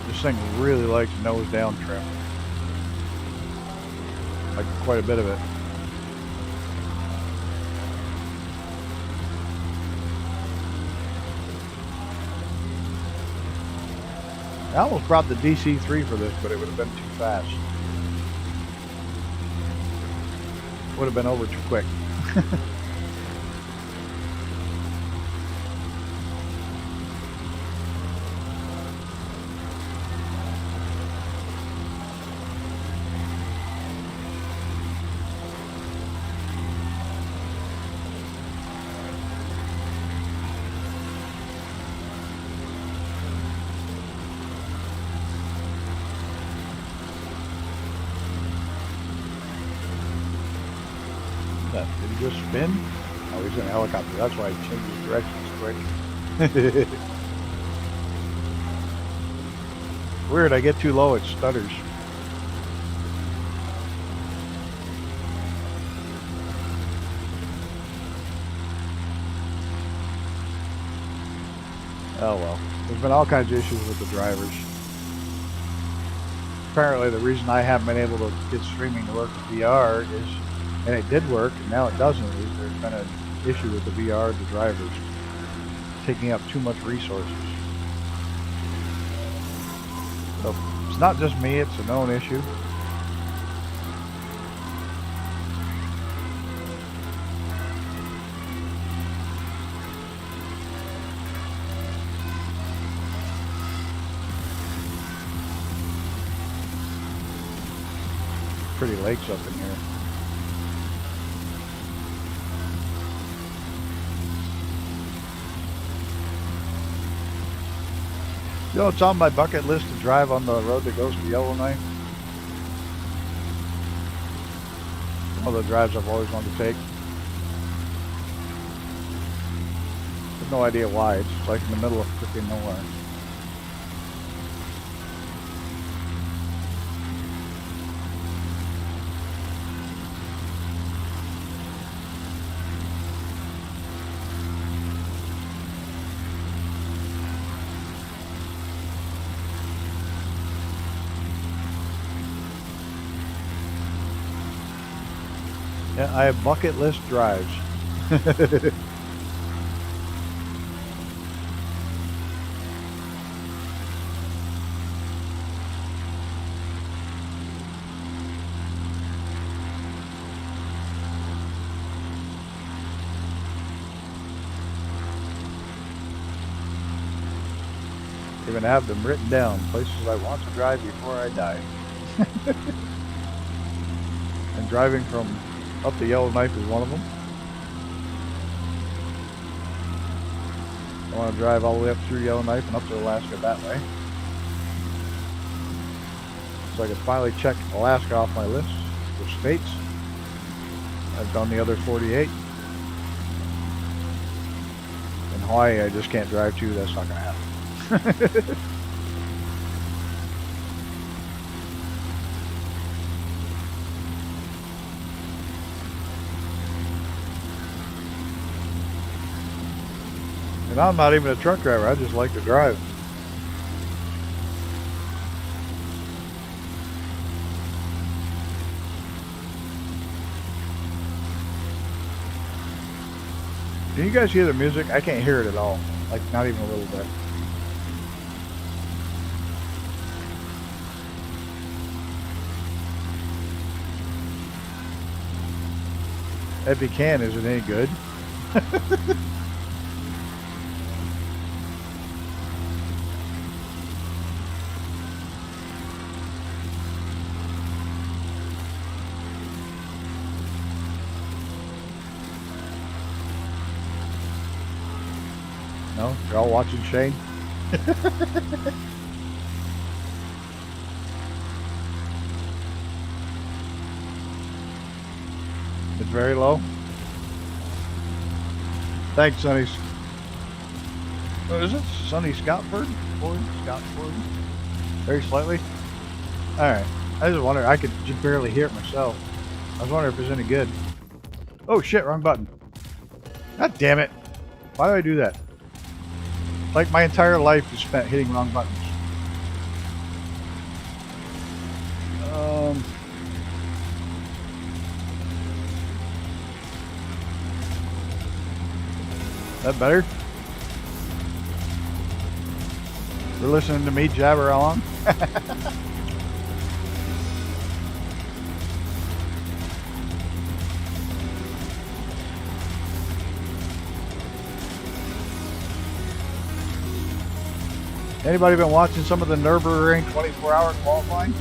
This thing really likes nose down trim. Like quite a bit of it. I almost brought the DC-3 for this, but it would have been too fast. Would have been over too quick. Did he just spin? Oh, he's in a helicopter. That's why he changed his directions quick. Weird, I get too low, it stutters. Oh well. There's been all kinds of issues with the drivers. Apparently the reason I haven't been able to get streaming to work with VR is, and it did work, and now it doesn't, is there's been a issue with the VR, the drivers taking up too much resources. So it's not just me, it's a known issue. Pretty lakes up in here. You know, it's on my bucket list to drive on the road that goes to Yellowknife. One of the drives I've always wanted to take. I have no idea why. It's like in the middle of freaking nowhere. Yeah, I have bucket list drives. Even have them written down, places I want to drive before I die. And driving from up to Yellowknife is one of them. I want to drive all the way up through Yellowknife and up to Alaska that way. So I can finally check Alaska off my list of states. I've done the other 48. In Hawaii, I just can't drive to. That's not going to happen. And I'm not even a truck driver, I just like to drive. Can you guys hear the music? I can't hear it at all. Like, not even a little bit. If you can, is it any good? No? You're all watching Shane? It's very low. Thanks, Sonny. What is it? Sonny Scottford? Scottford? Very slightly? Alright. I just wonder, I could just barely hear it myself. I was wondering if it's any good. Oh shit, wrong button. God damn it. Why do I do that? Like my entire life is spent hitting wrong buttons. That better? We're listening to me jabber along. Anybody been watching some of the Nürburgring 24-hour qualifying?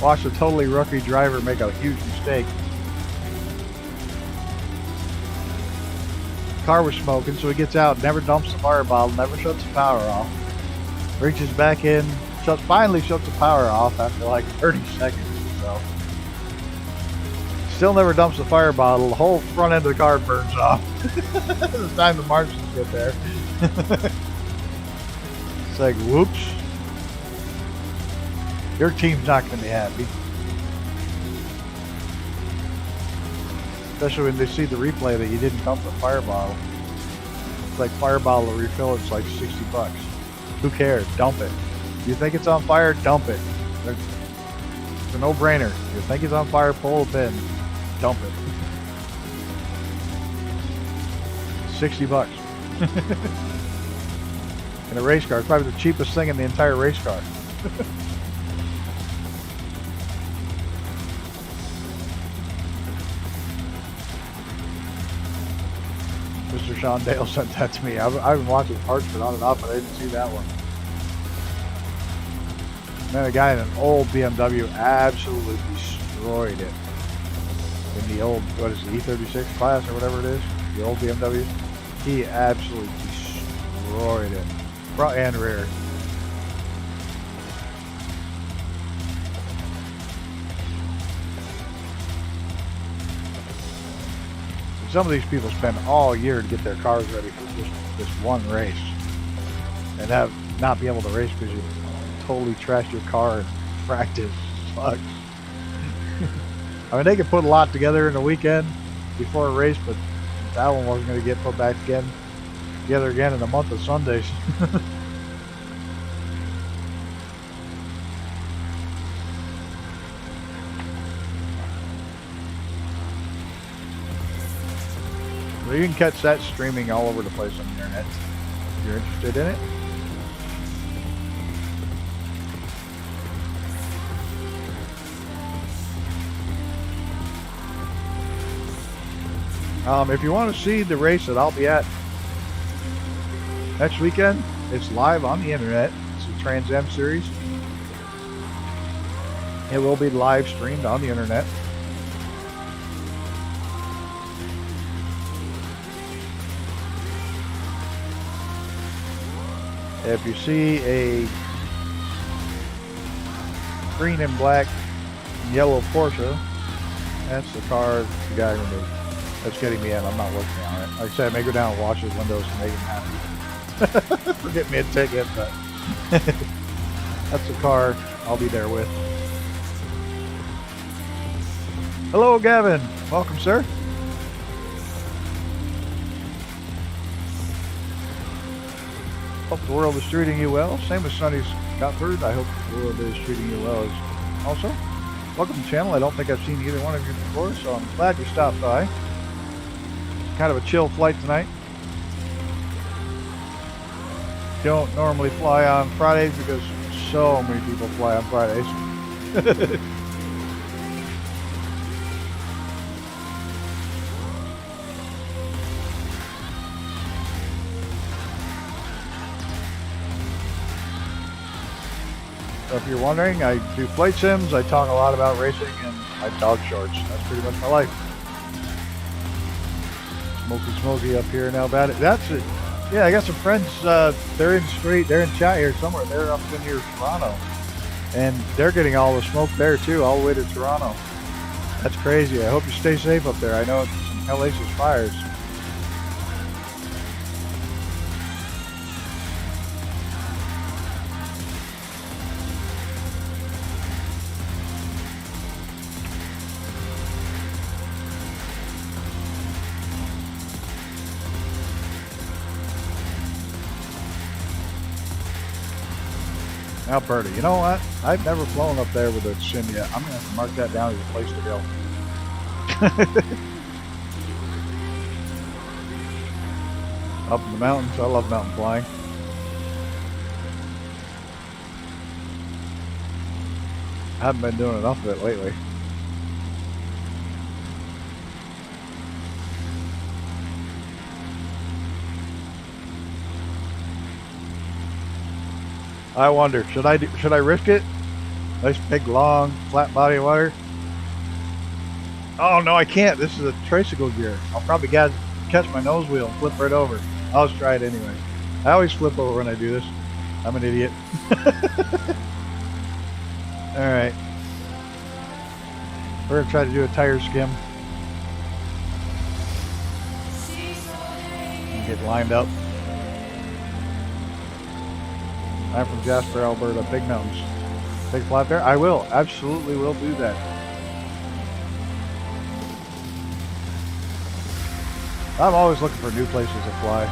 Watch a totally rookie driver make a huge mistake. Car was smoking, so he gets out, never dumps the fire bottle, never shuts the power off. Reaches back in, finally shuts the power off after like 30 seconds or so. Still never dumps the fire bottle. The whole front end of the car burns off. The time the marshals get there. It's like, whoops. Your team's not going to be happy. Especially when they see the replay that you didn't dump the fire bottle. It's like fire bottle refill, it's like 60 bucks. Who cares? Dump it. You think it's on fire? Dump it. It's a no-brainer. You think it's on fire? Pull the pin. dump it. $60. In a race car. It's probably the cheapest thing in the entire race car. Mr. Sean Dale sent that to me. I've been watching Hartford on and off, but I didn't see that one. Man, a guy in an old BMW absolutely destroyed it. In the old, what is it, E36 class or whatever it is? The old BMW. He absolutely destroyed it. Front and rear. Some of these people spend all year to get their cars ready for just this one race, and not be able to race because you totally trashed your car in practice. Sucks. I mean, they could put a lot together in a weekend before a race, but that one wasn't going to get put back together again in a month of Sundays. Well, you can catch that streaming all over the place on the internet if you're interested in it. If you want to see the race that I'll be at next weekend, it's live on the internet. It's a Trans Am series. It will be live streamed on the internet. If you see a green and black and yellow Porsche, that's the car the guy removed. That's getting me in. I'm not working on it. Like I said, I may go down and wash his windows to make him happy. For getting me a ticket, but that's the car I'll be there with. Hello, Gavin. Welcome, sir. Hope the world is treating you well. Same as Sonny's Gotthard. I hope the world is treating you well as also. Welcome to the channel. I don't think I've seen either one of you before, so I'm glad you stopped by. Kind of a chill flight tonight. Don't normally fly on Fridays because so many people fly on Fridays. So if you're wondering, I do flight sims, I talk a lot about racing, and I dog shorts. That's pretty much my life. Smoky up here now about it. That's it. Yeah, I got some friends, they're in chat here somewhere. They're up in near Toronto. And they're getting all the smoke there too, all the way to Toronto. That's crazy. I hope you stay safe up there. I know it's some hellacious fires. Alberta, you know what? I've never flown up there with a sim yet. I'm going to have to mark that down as a place to go. Up in the mountains. I love mountain flying. I haven't been doing enough of it lately. I wonder, should I risk it? Nice big long flat body of water. Oh no, I can't. This is a tricycle gear. I'll probably catch my nose wheel and flip right over. I'll just try it anyway. I always flip over when I do this. I'm an idiot. Alright. We're gonna try to do a tire skim. And get lined up. I'm from Jasper, Alberta. Big mountains. Big flat bear? I will. Absolutely will do that. I'm always looking for new places to fly.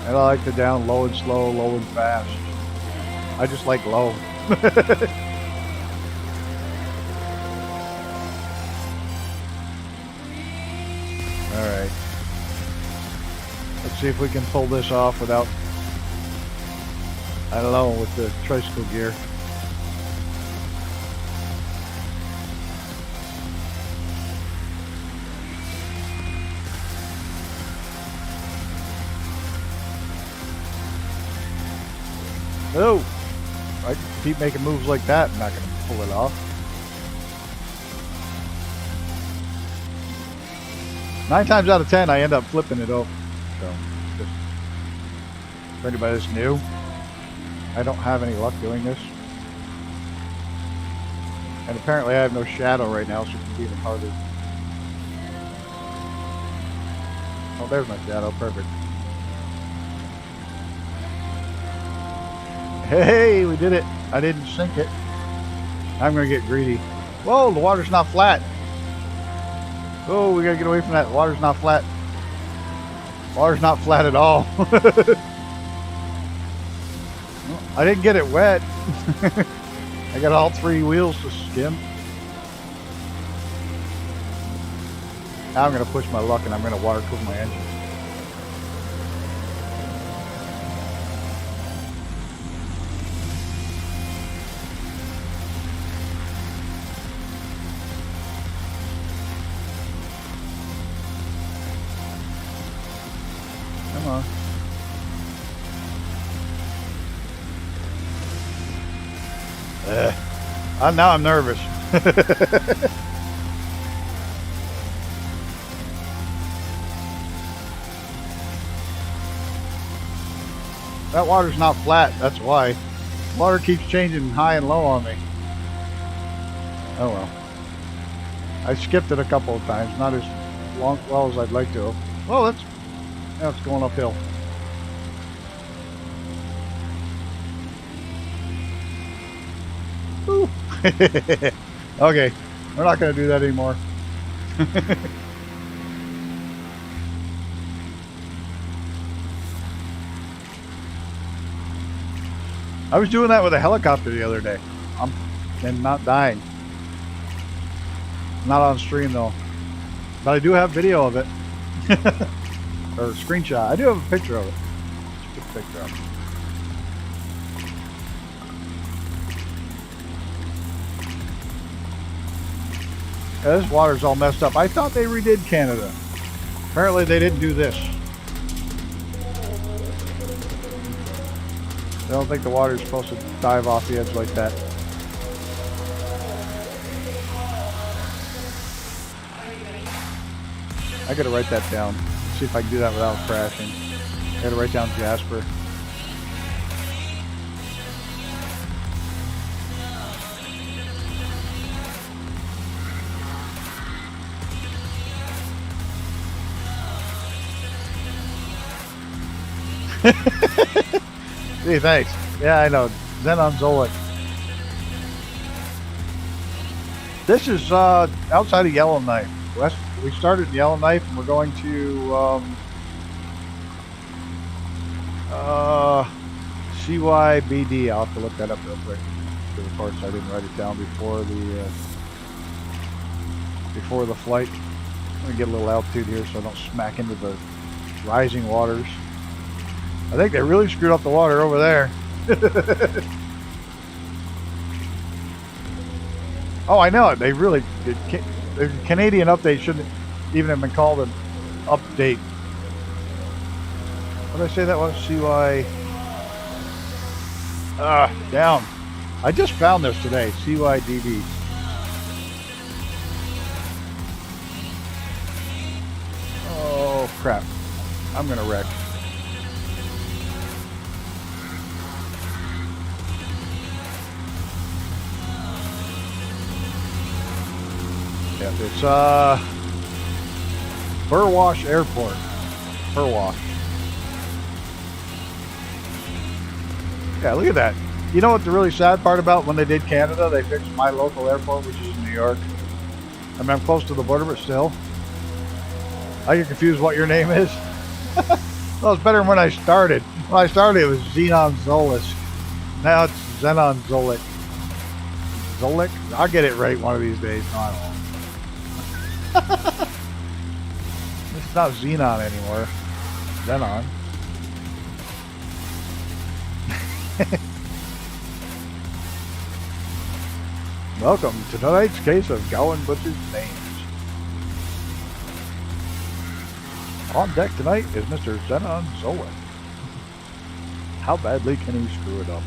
And I like to down low and slow, low and fast. I just like low. Alright. Let's see if we can pull this off without, I don't know, with the tricycle gear. No! I keep making moves like that, I'm not going to pull it off. 9 times out of 10, I end up flipping it over. So, just for anybody that's new, I don't have any luck doing this. And apparently I have no shadow right now, so it's even harder. Oh, there's my shadow. Perfect. Hey, we did it. I didn't sink it. I'm going to get greedy. Whoa, the water's not flat. Oh, we got to get away from that. The water's not flat. Water's not flat at all. I didn't get it wet. I got all 3 wheels to skim. Now I'm going to push my luck and I'm going to water cool my engine. Come on. Now I'm nervous. That water's not flat, that's why. Water keeps changing high and low on me. Oh well. I skipped it a couple of times, not as well as I'd like to. Well, that's going uphill. Ooh. Okay, we're not going to do that anymore. I was doing that with a helicopter the other day. And not dying. Not on stream though. But I do have video of it. Or a screenshot. I do have a picture of it. Just a picture of it. Yeah, this water's all messed up. I thought they redid Canada. Apparently they didn't do this. I don't think the water's supposed to dive off the edge like that. I gotta write that down. See if I can do that without crashing. I gotta write down Jasper. Hey, thanks. Yeah, I know. Xenon Zolik. This is outside of Yellowknife. We started in Yellowknife and we're going to CYBD. I'll have to look that up real quick. Because of course I didn't write it down before the flight. I'm gonna get a little altitude here so I don't smack into the rising waters. I think they really screwed up the water over there. Oh, I know it. They really did. The Canadian update shouldn't even have been called an update. What did I say that was? CY. Down. I just found this today. CYDD. Oh, crap. I'm going to wreck. Yeah, it's Burwash Airport. Burwash. Yeah, look at that. You know what the really sad part about when they did Canada? They fixed my local airport, which is in New York. I mean, I'm close to the border, but still. I get confused what your name is. Well, it's better than when I started. When I started, it was Xenon Zolis. Now it's Xenon Zolik. Zolik? I'll get it right one of these days. No, I won't. It's not Xenon anymore. Xenon. Welcome to tonight's case of Gowan Butcher's names. On deck tonight is Mr. Xenon Zolan. How badly can he screw it up?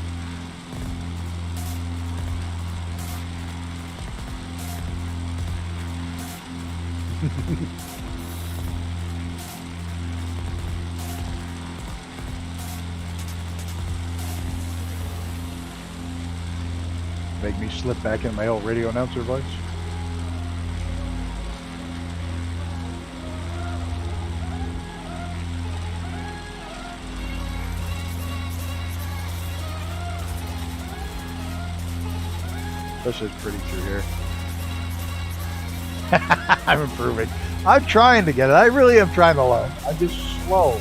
Make me slip back in my old radio announcer voice. This is pretty true here. I'm improving. I'm trying to get it. I really am trying to learn. I'm just slow.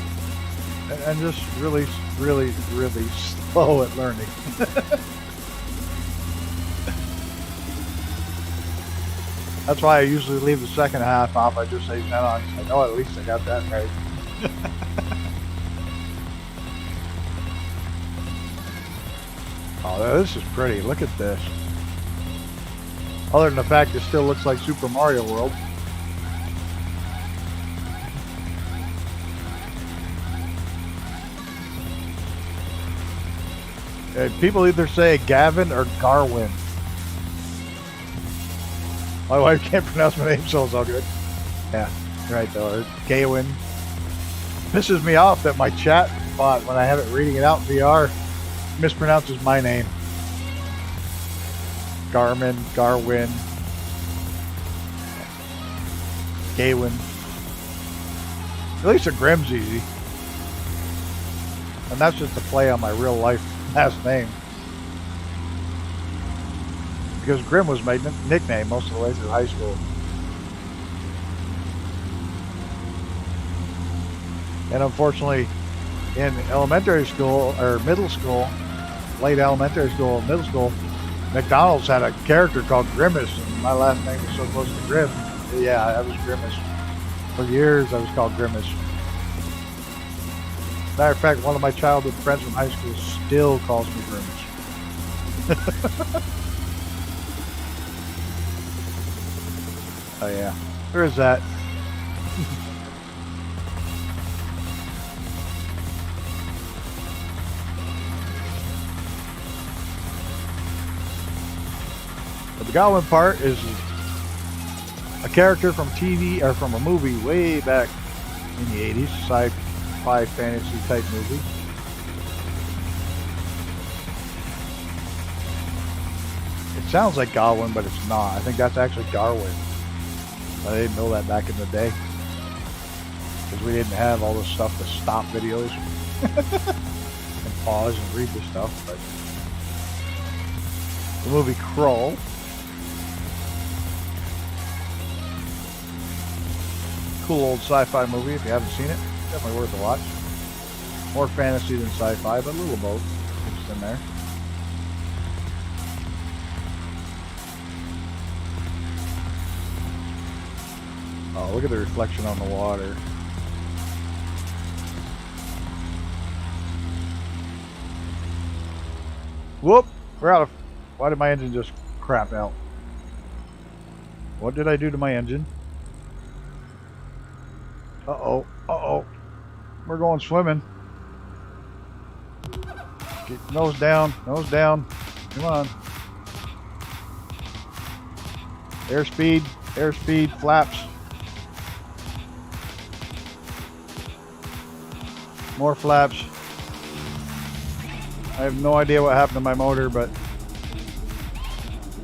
I'm just really, really, really slow at learning. That's why I usually leave the second half off. I just say Xenon. I know at least I got that right. Oh, this is pretty. Look at this. Other than the fact it still looks like Super Mario World. People either say Gavin or Garwin. My wife can't pronounce my name, so it's all good. Yeah, right though. Or Gaywin. Pisses me off that my chat bot, when I have it reading it out in VR, mispronounces my name. Garmin, Garwin, Gaywin. At least a Grim's easy. And that's just a play on my real life last name. Because Grim was my nickname most of the way through high school. And unfortunately, in elementary school, or middle school, late elementary school, middle school, MacDonald's had a character called Grimace, and my last name was so close to Grim. Yeah, I was Grimace. For years, I was called Grimace. Matter of fact, one of my childhood friends from high school still calls me Grimace. Oh yeah, where is that? The Gowan part is a character from TV, or from a movie way back in the 80s, sci-fi fantasy type movie. It sounds like Gowan, but it's not. I think that's actually Garwin. I didn't know that back in the day, because we didn't have all this stuff to stop videos and pause and read the stuff. But the movie Krull. Cool old sci-fi movie. If you haven't seen it, definitely worth a watch. More fantasy than sci-fi, but a little both mixed in there. Oh, look at the reflection on the water. Whoop! We're out of... Why did my engine just crap out? What did I do to my engine? Uh-oh. Uh-oh. We're going swimming. Get nose down. Nose down. Come on. Airspeed. Airspeed. Flaps. More flaps. I have no idea what happened to my motor, but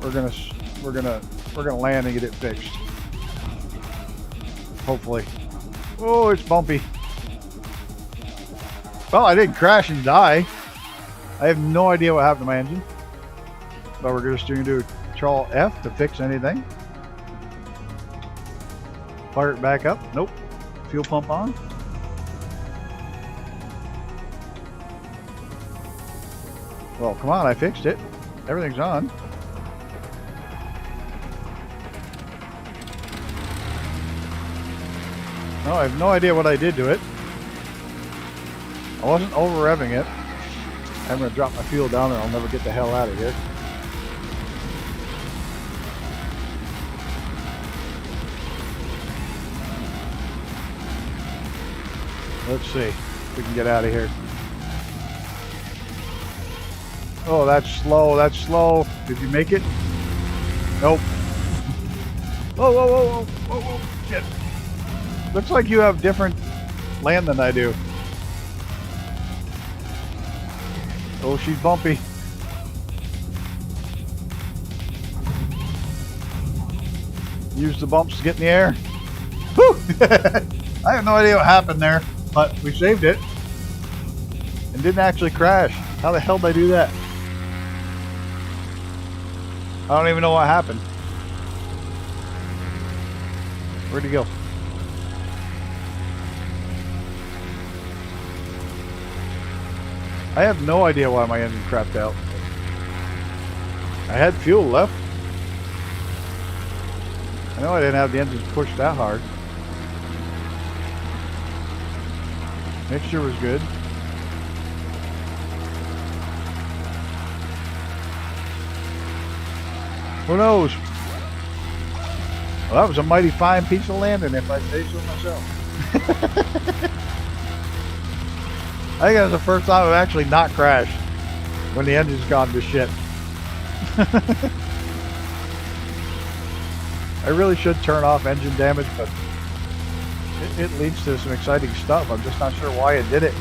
we're gonna land and get it fixed. Hopefully. Oh, it's bumpy. Well, I didn't crash and die. I have no idea what happened to my engine, but we're just going to do Control F to fix anything. Fire it back up. Nope. Fuel pump on. Well, come on, I fixed it. Everything's on. No, I have no idea what I did to it. I wasn't over revving it. I'm going to drop my fuel down and I'll never get the hell out of here. Let's see if we can get out of here. Oh, that's slow. That's slow. Did you make it? Nope. Whoa, whoa, whoa, whoa, whoa, whoa. Shit. Looks like you have different land than I do. Oh, she's bumpy. Use the bumps to get in the air. Whew! I have no idea what happened there, but we saved it. And didn't actually crash. How the hell did I do that? I don't even know what happened. Where'd he go? I have no idea why my engine crapped out. I had fuel left. I know I didn't have the engine pushed that hard. Mixture was good. Who knows? Well, that was a mighty fine piece of landing, if I say so myself. I think that was the first time I've actually not crashed when the engine's gone to shit. I really should turn off engine damage, but it leads to some exciting stuff. I'm just not sure why it did it.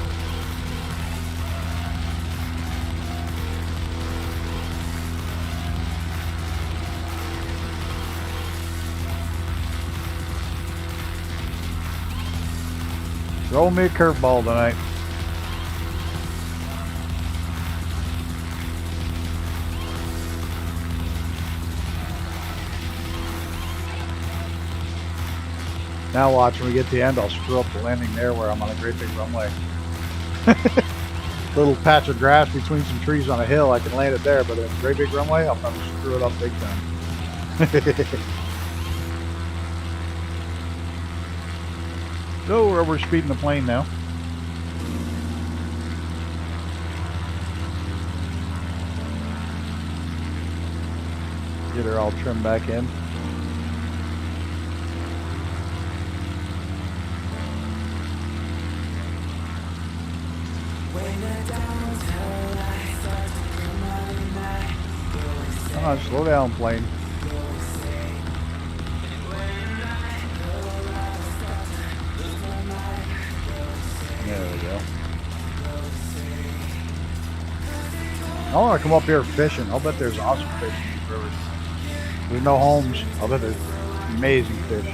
Throw me a curveball tonight. Now watch, when we get to the end, I'll screw up the landing there where I'm on a great big runway. Little patch of grass between some trees on a hill, I can land it there, but a great big runway, I'll probably screw it up big time. So we're speeding the plane now. Get her all trimmed back in. Come on, slow down, plane. There we go. I want to come up here fishing. I'll bet there's awesome fish in these rivers. There's no homes. I'll bet there's amazing fish.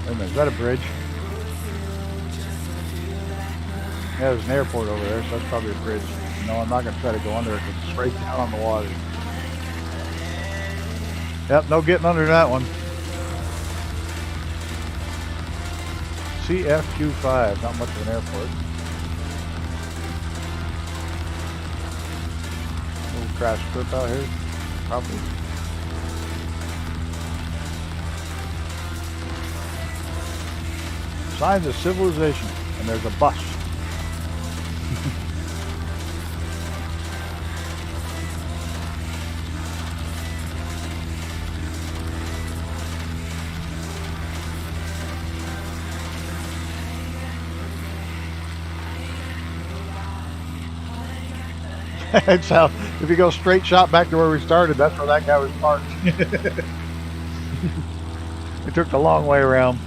Wait a minute, is that a bridge? Yeah, there's an airport over there, so that's probably a bridge. No, I'm not going to try to go under it because it's right down on the water. Yep, no getting under that one. CFQ5, not much of an airport. Little crash strip out here, probably. Signs of civilization, and there's a bus. That's how, if you go straight shot back to where we started, that's where that guy was parked. We took the long way around.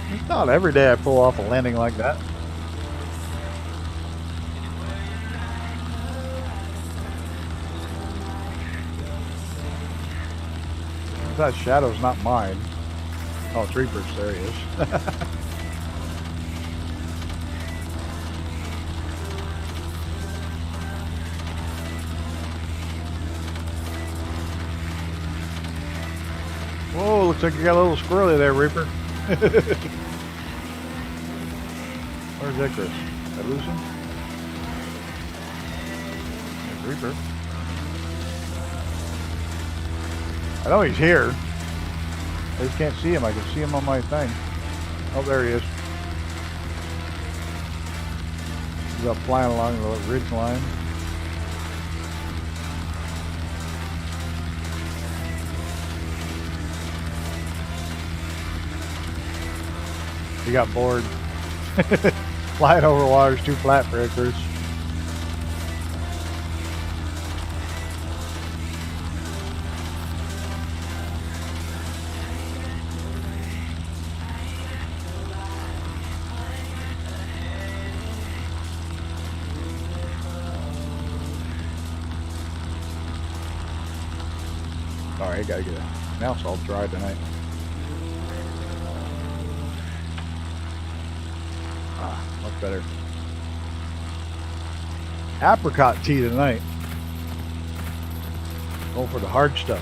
It's not every day I pull off a landing like that. That shadow's not mine. Oh, it's Reaper's. There he is. Whoa, looks like you got a little squirrely there, Reaper. Where's Icarus? Did I lose him? Reaper. I know he's here. I just can't see him. I can see him on my thing. Oh, there he is. He's up flying along the ridge line. He got bored. Flying over water's too flat for Icarus. Alright, gotta get it. Now it's all dry tonight. Much better. Apricot tea tonight. Going for the hard stuff.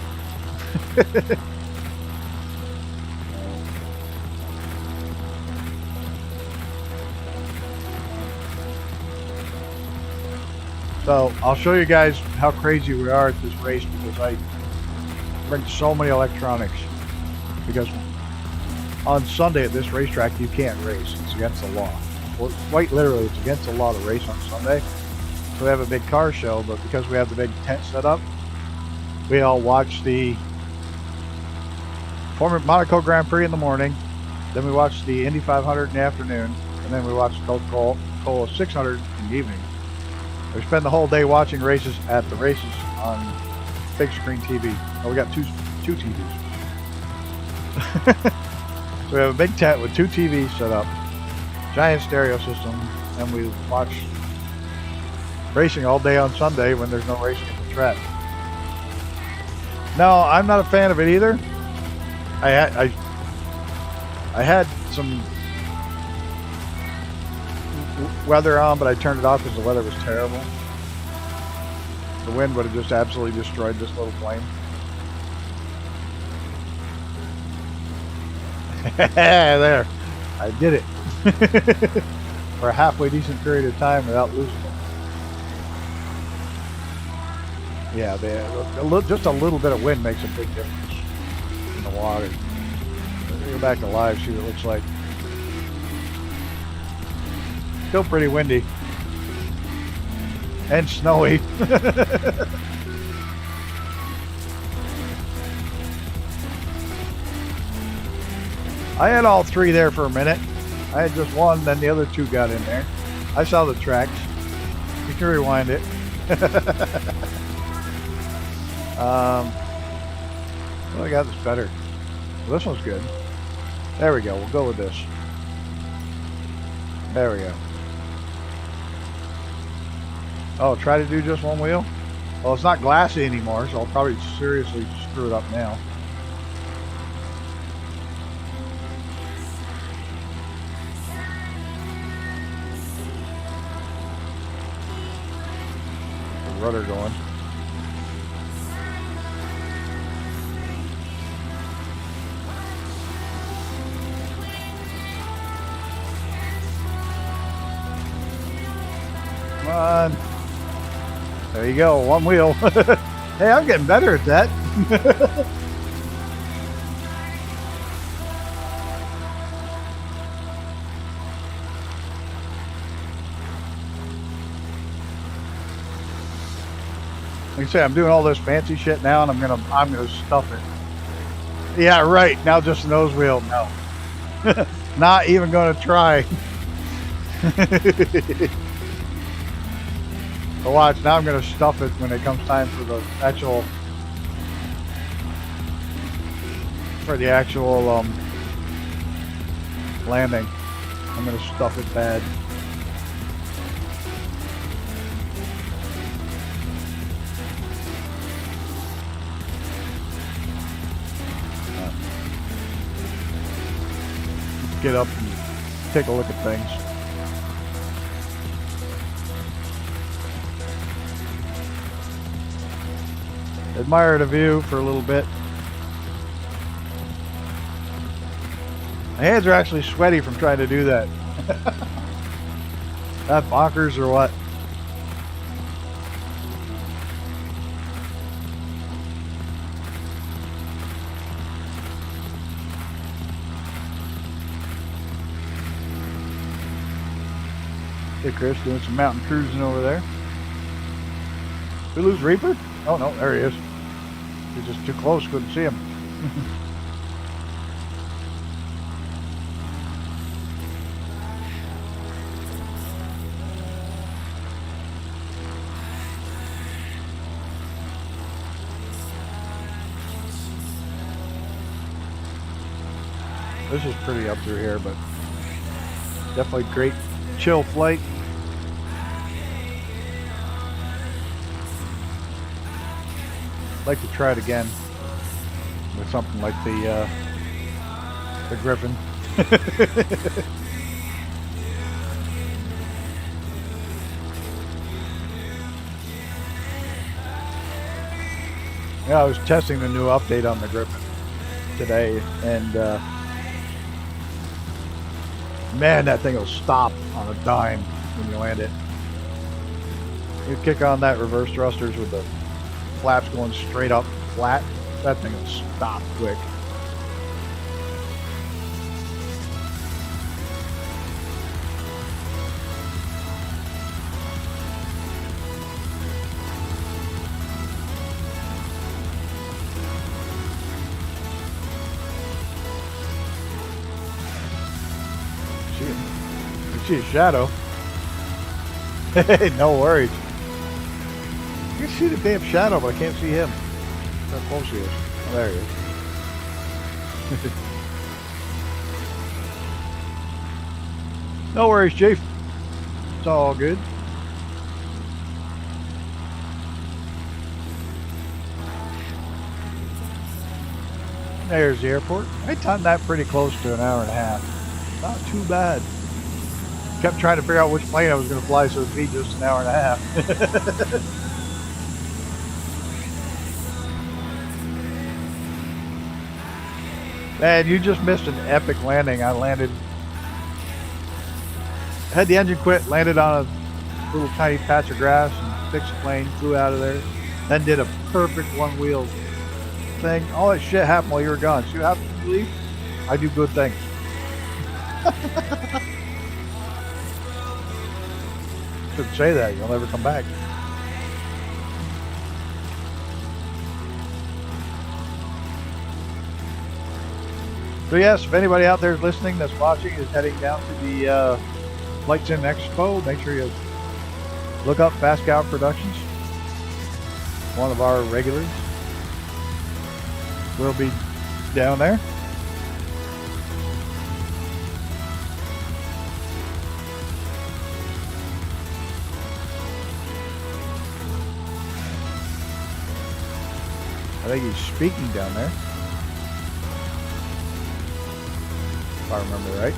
So I'll show you guys how crazy we are at this race because I bring so many electronics. Because on Sunday at this racetrack you can't race. It's against the law. Well, quite literally, it's against the law to race on Sunday. So we have a big car show, but because we have the big tent set up, we all watch the former Monaco Grand Prix in the morning, then we watch the Indy 500 in the afternoon, and then we watch the Coca-Cola 600 in the evening. We spend the whole day watching races at the races on big screen TV. Oh, we got two TVs. So we have a big tent with two TVs set up. Giant stereo system, and we watch racing all day on Sunday when there's no racing at the track. No, I'm not a fan of it either. I had some weather on, but I turned it off because the weather was terrible. The wind would have just absolutely destroyed this little plane. There, I did it. For a halfway decent period of time without losing it. Yeah, just a little bit of wind makes a big difference in the water. Let me go back to live, see what it looks like. Still pretty windy. And snowy. I had all three there for a minute. I had just one, then the other two got in there. I saw the tracks. You can rewind it. Well, I got this better. Well, this one's good. There we go. We'll go with this. There we go. Oh, try to do just one wheel? Well, it's not glassy anymore, so I'll probably seriously screw it up now. Rudder going. Come on. There you go, one wheel. Hey, I'm getting better at that. Like I say, I'm doing all this fancy shit now, and I'm gonna stuff it. Yeah, right. Now just a nose wheel. No, not even gonna try. But watch. Now I'm gonna stuff it when it comes time for the actual landing. I'm gonna stuff it bad. Get up and take a look at things. Admire the view for a little bit. My hands are actually sweaty from trying to do that. That bonkers or what? Hey Chris, doing some mountain cruising over there. Did we lose Reaper? Oh no, there he is. He's just too close, couldn't see him. This is pretty up through here, but definitely great chill flight. I'd like to try it again with something like the Griffin. Yeah, I was testing the new update on the Griffin today, and man, that thing will stop on a dime when you land it. You kick on that reverse thrusters with the flaps going straight up flat, that thing will stop quick. See a shadow. Hey, no worries. I can see the damn shadow, but I can't see him. How close he is. Oh, there he is. No worries, Chief. It's all good. There's the airport. I timed that pretty close to an hour and a half. Not too bad. Kept trying to figure out which plane I was going to fly so it'd be just an hour and a half. Man, you just missed an epic landing. I landed, had the engine quit, landed on a little tiny patch of grass and fixed the plane, flew out of there, then did a perfect one wheel thing. All that shit happened while you were gone. See what happens when you leave? I do good things. Shouldn't say that, you'll never come back. So yes, if anybody out there is listening that's watching is heading down to the Flight Sim Expo, make sure you look up Fast Scout Productions. One of our regulars will be down there. I think he's speaking down there, if I remember right.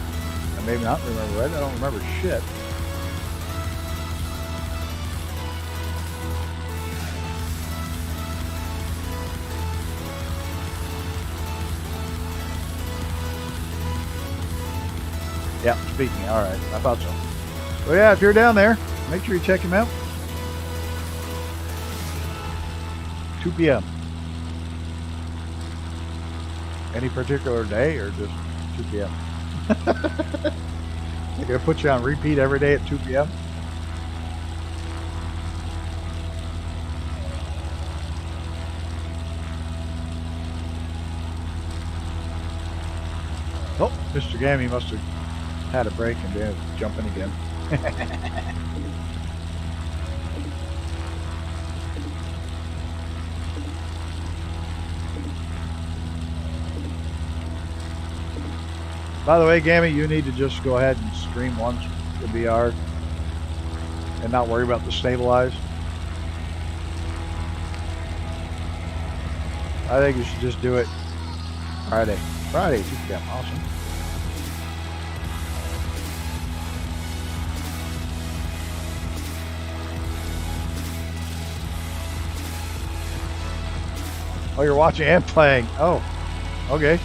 I may not remember right. I don't remember shit. Yeah, speaking. All right, I thought so. So yeah, if you're down there, make sure you check him out. 2 p.m. Any particular day or just 2 p.m.? They're going to put you on repeat every day at 2 p.m.? Oh, Mr. Gammy must have had a break and then jumping again. By the way, Gammy, you need to just go ahead and stream once the VR and not worry about the stabilize. I think you should just do it Friday. Friday, 2 p.m. Awesome. Oh, you're watching and playing. Oh, okay.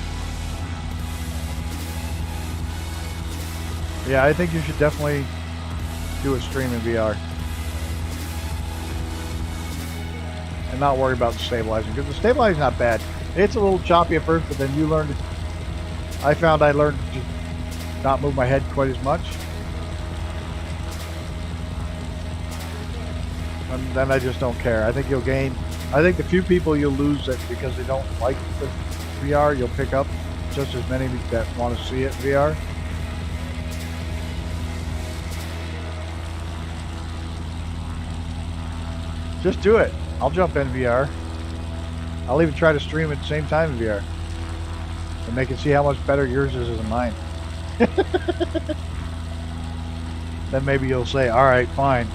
Yeah, I think you should definitely do a stream in VR. And not worry about the stabilizing, because the stabilizing is not bad. It's a little choppy at first, but then you learn to... I found I learned to not move my head quite as much. and then I just don't care. I think you'll gain. I think the few people you'll lose that because they don't like the VR, you'll pick up just as many that want to see it VR. Just do it. I'll jump in VR. I'll even try to stream at the same time in VR. And they can see how much better yours is than mine. Then maybe you'll say, alright, fine.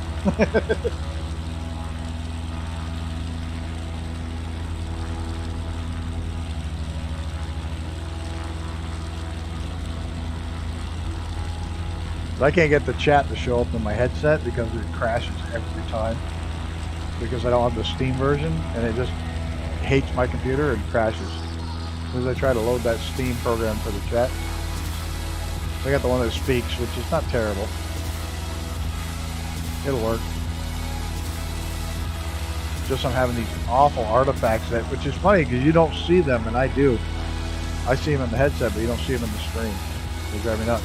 But I can't get the chat to show up in my headset because it crashes every time. Because I don't have the Steam version, and it just hates my computer and crashes. As soon as I try to load that Steam program for the chat. I got the one that speaks, which is not terrible. It'll work. Just I'm having these awful artifacts that, which is funny because you don't see them, and I do. I see them in the headset, but you don't see them in the screen. They drive me nuts.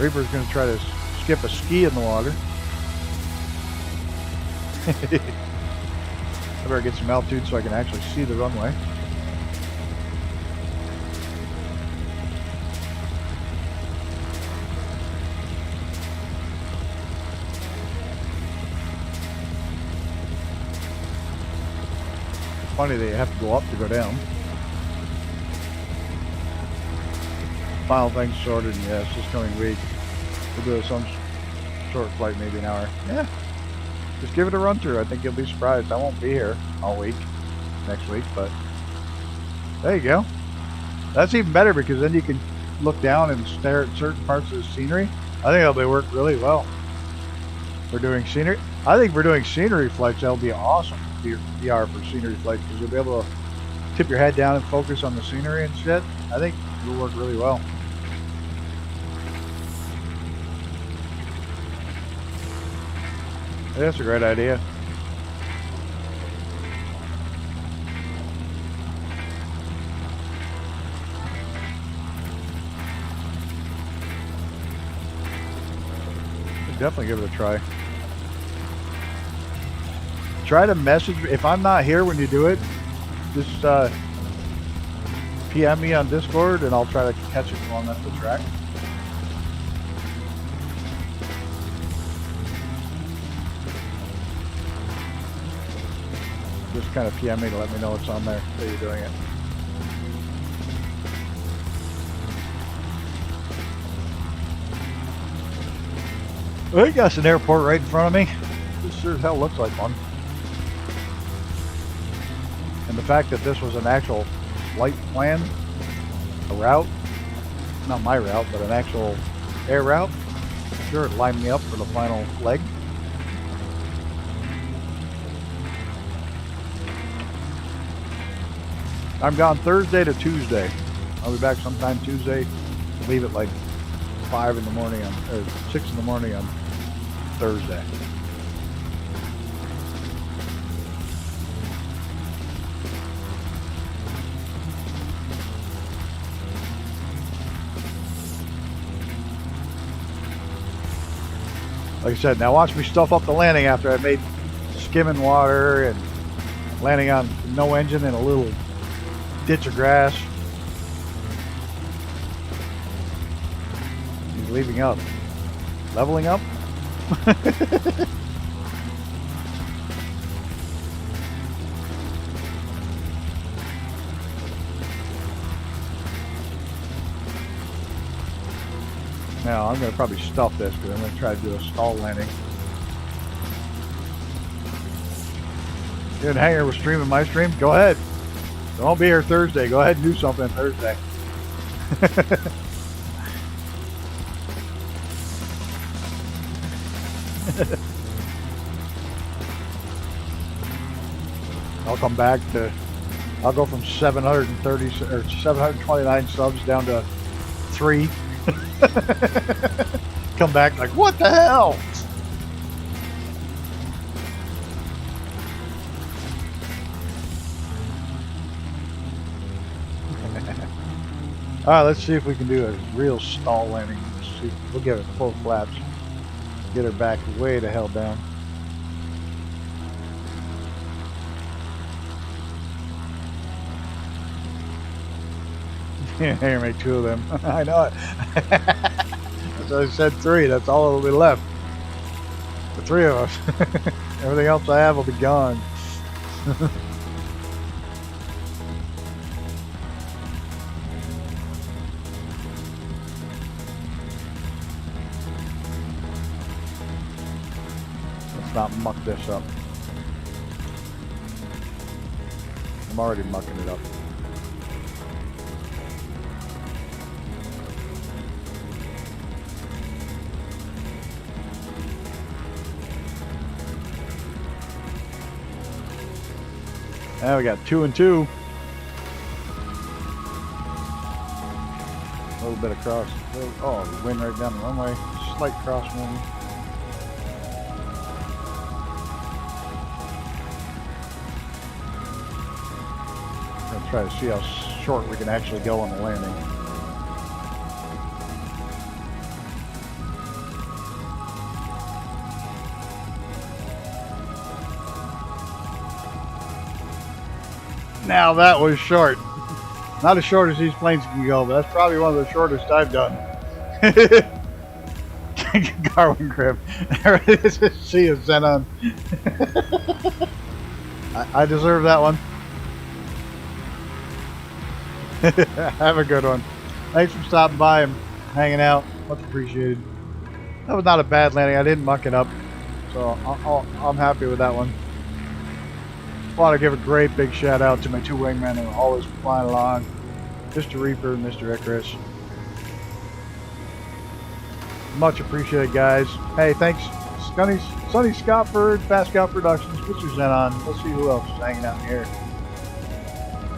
Reaper's going to try to skip a ski in the water. I better get some altitude so I can actually see the runway. Funny that you have to go up to go down. Final thing's sorted, and yes, this coming week we'll do some short flight, maybe an hour. Yeah, just give it a run through. I think you'll be surprised. I won't be here all week next week, but there you go. That's even better because then you can look down and stare at certain parts of the scenery. I think that'll work really well. We're doing scenery. I think we're doing scenery flights. That'll be awesome. VR for scenery flights because you'll be able to tip your head down and focus on the scenery and shit. I think it'll work really well. That's a great idea. Definitely give it a try. Try to message me. If I'm not here when you do it, just PM me on Discord and I'll try to catch it while I'm at the track. Just kind of PM me to let me know it's on there that you're doing it. Well, you got an airport right in front of me. This sure as hell looks like one. And the fact that this was an actual flight plan, a route, not my route, but an actual air route, sure it lined me up for the final leg. I'm gone Thursday to Tuesday. I'll be back sometime Tuesday. Leave at like 5 in the morning or 6 in the morning on Thursday. Like I said, now watch me stuff up the landing after I made skimming water and landing on no engine in a little ditch of grass. He's leaving up. Leveling up? Now I'm going to probably stuff this because I'm going to try to do a stall landing. You and Hanger was streaming my stream? Go ahead. Don't be here Thursday. Go ahead and do something Thursday. I'll come back to, I'll go from 730 or 729 subs down to 3. Come back like, what the hell? All right, let's see if we can do a real stall landing. Let's see. We'll give it full flaps. Get her back way the hell down. Here, make 2 of them. I know it. So I said 3. That's all that'll be left. The 3 of us. Everything else I have will be gone. Let's not muck this up. I'm already mucking it up. Now we got 2 and 2. A little bit of cross. Oh, wind right down the runway. Slight crosswind. Gonna try to see how short we can actually go on the landing. Now that was short. Not as short as these planes can go, but that's probably one of the shortest I've done. Garwin Crib. See you, Xenon. I deserve that one. Have a good one. Thanks for stopping by and hanging out. Much appreciated. That was not a bad landing. I didn't muck it up. So I'm happy with that one. I want to give a great big shout out to my 2 wingmen who are always flying along, Mr. Reaper and Mr. Icarus. Much appreciated, guys. Hey, thanks, Sonny Scottford, Fast Scout Productions, Mr. Xenon. Let's see who else is hanging out here.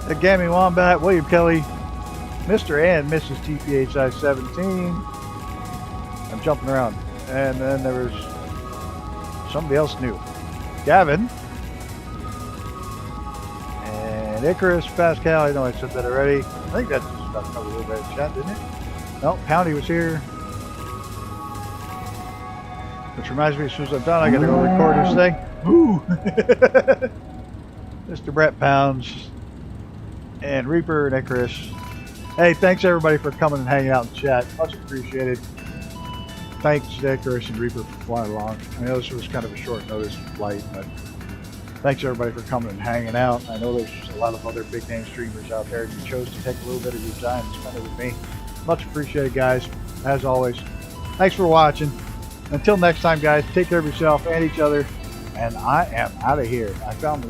The Gammy Wombat, William Kelly, Mr. and Mrs. TPHI 17. I'm jumping around. And then there was somebody else new. Gavin. And Icarus, Pascal, I know I said that already. I think that just about covered a little bit of chat, didn't it? No, Poundy was here. Which reminds me, as soon as I'm done, I gotta go record this thing. Ooh! Mr. Brett Pounds and Reaper and Icarus. Hey, thanks everybody for coming and hanging out in chat. Much appreciated. Thanks to Icarus and Reaper for flying along. I know this was kind of a short notice flight, but thanks everybody for coming and hanging out. I know there's just a lot of other big name streamers out there. You chose to take a little bit of your time and spend it with me. Much appreciated, guys. As always, thanks for watching. Until next time, guys, take care of yourself and each other. And I am out of here. I found the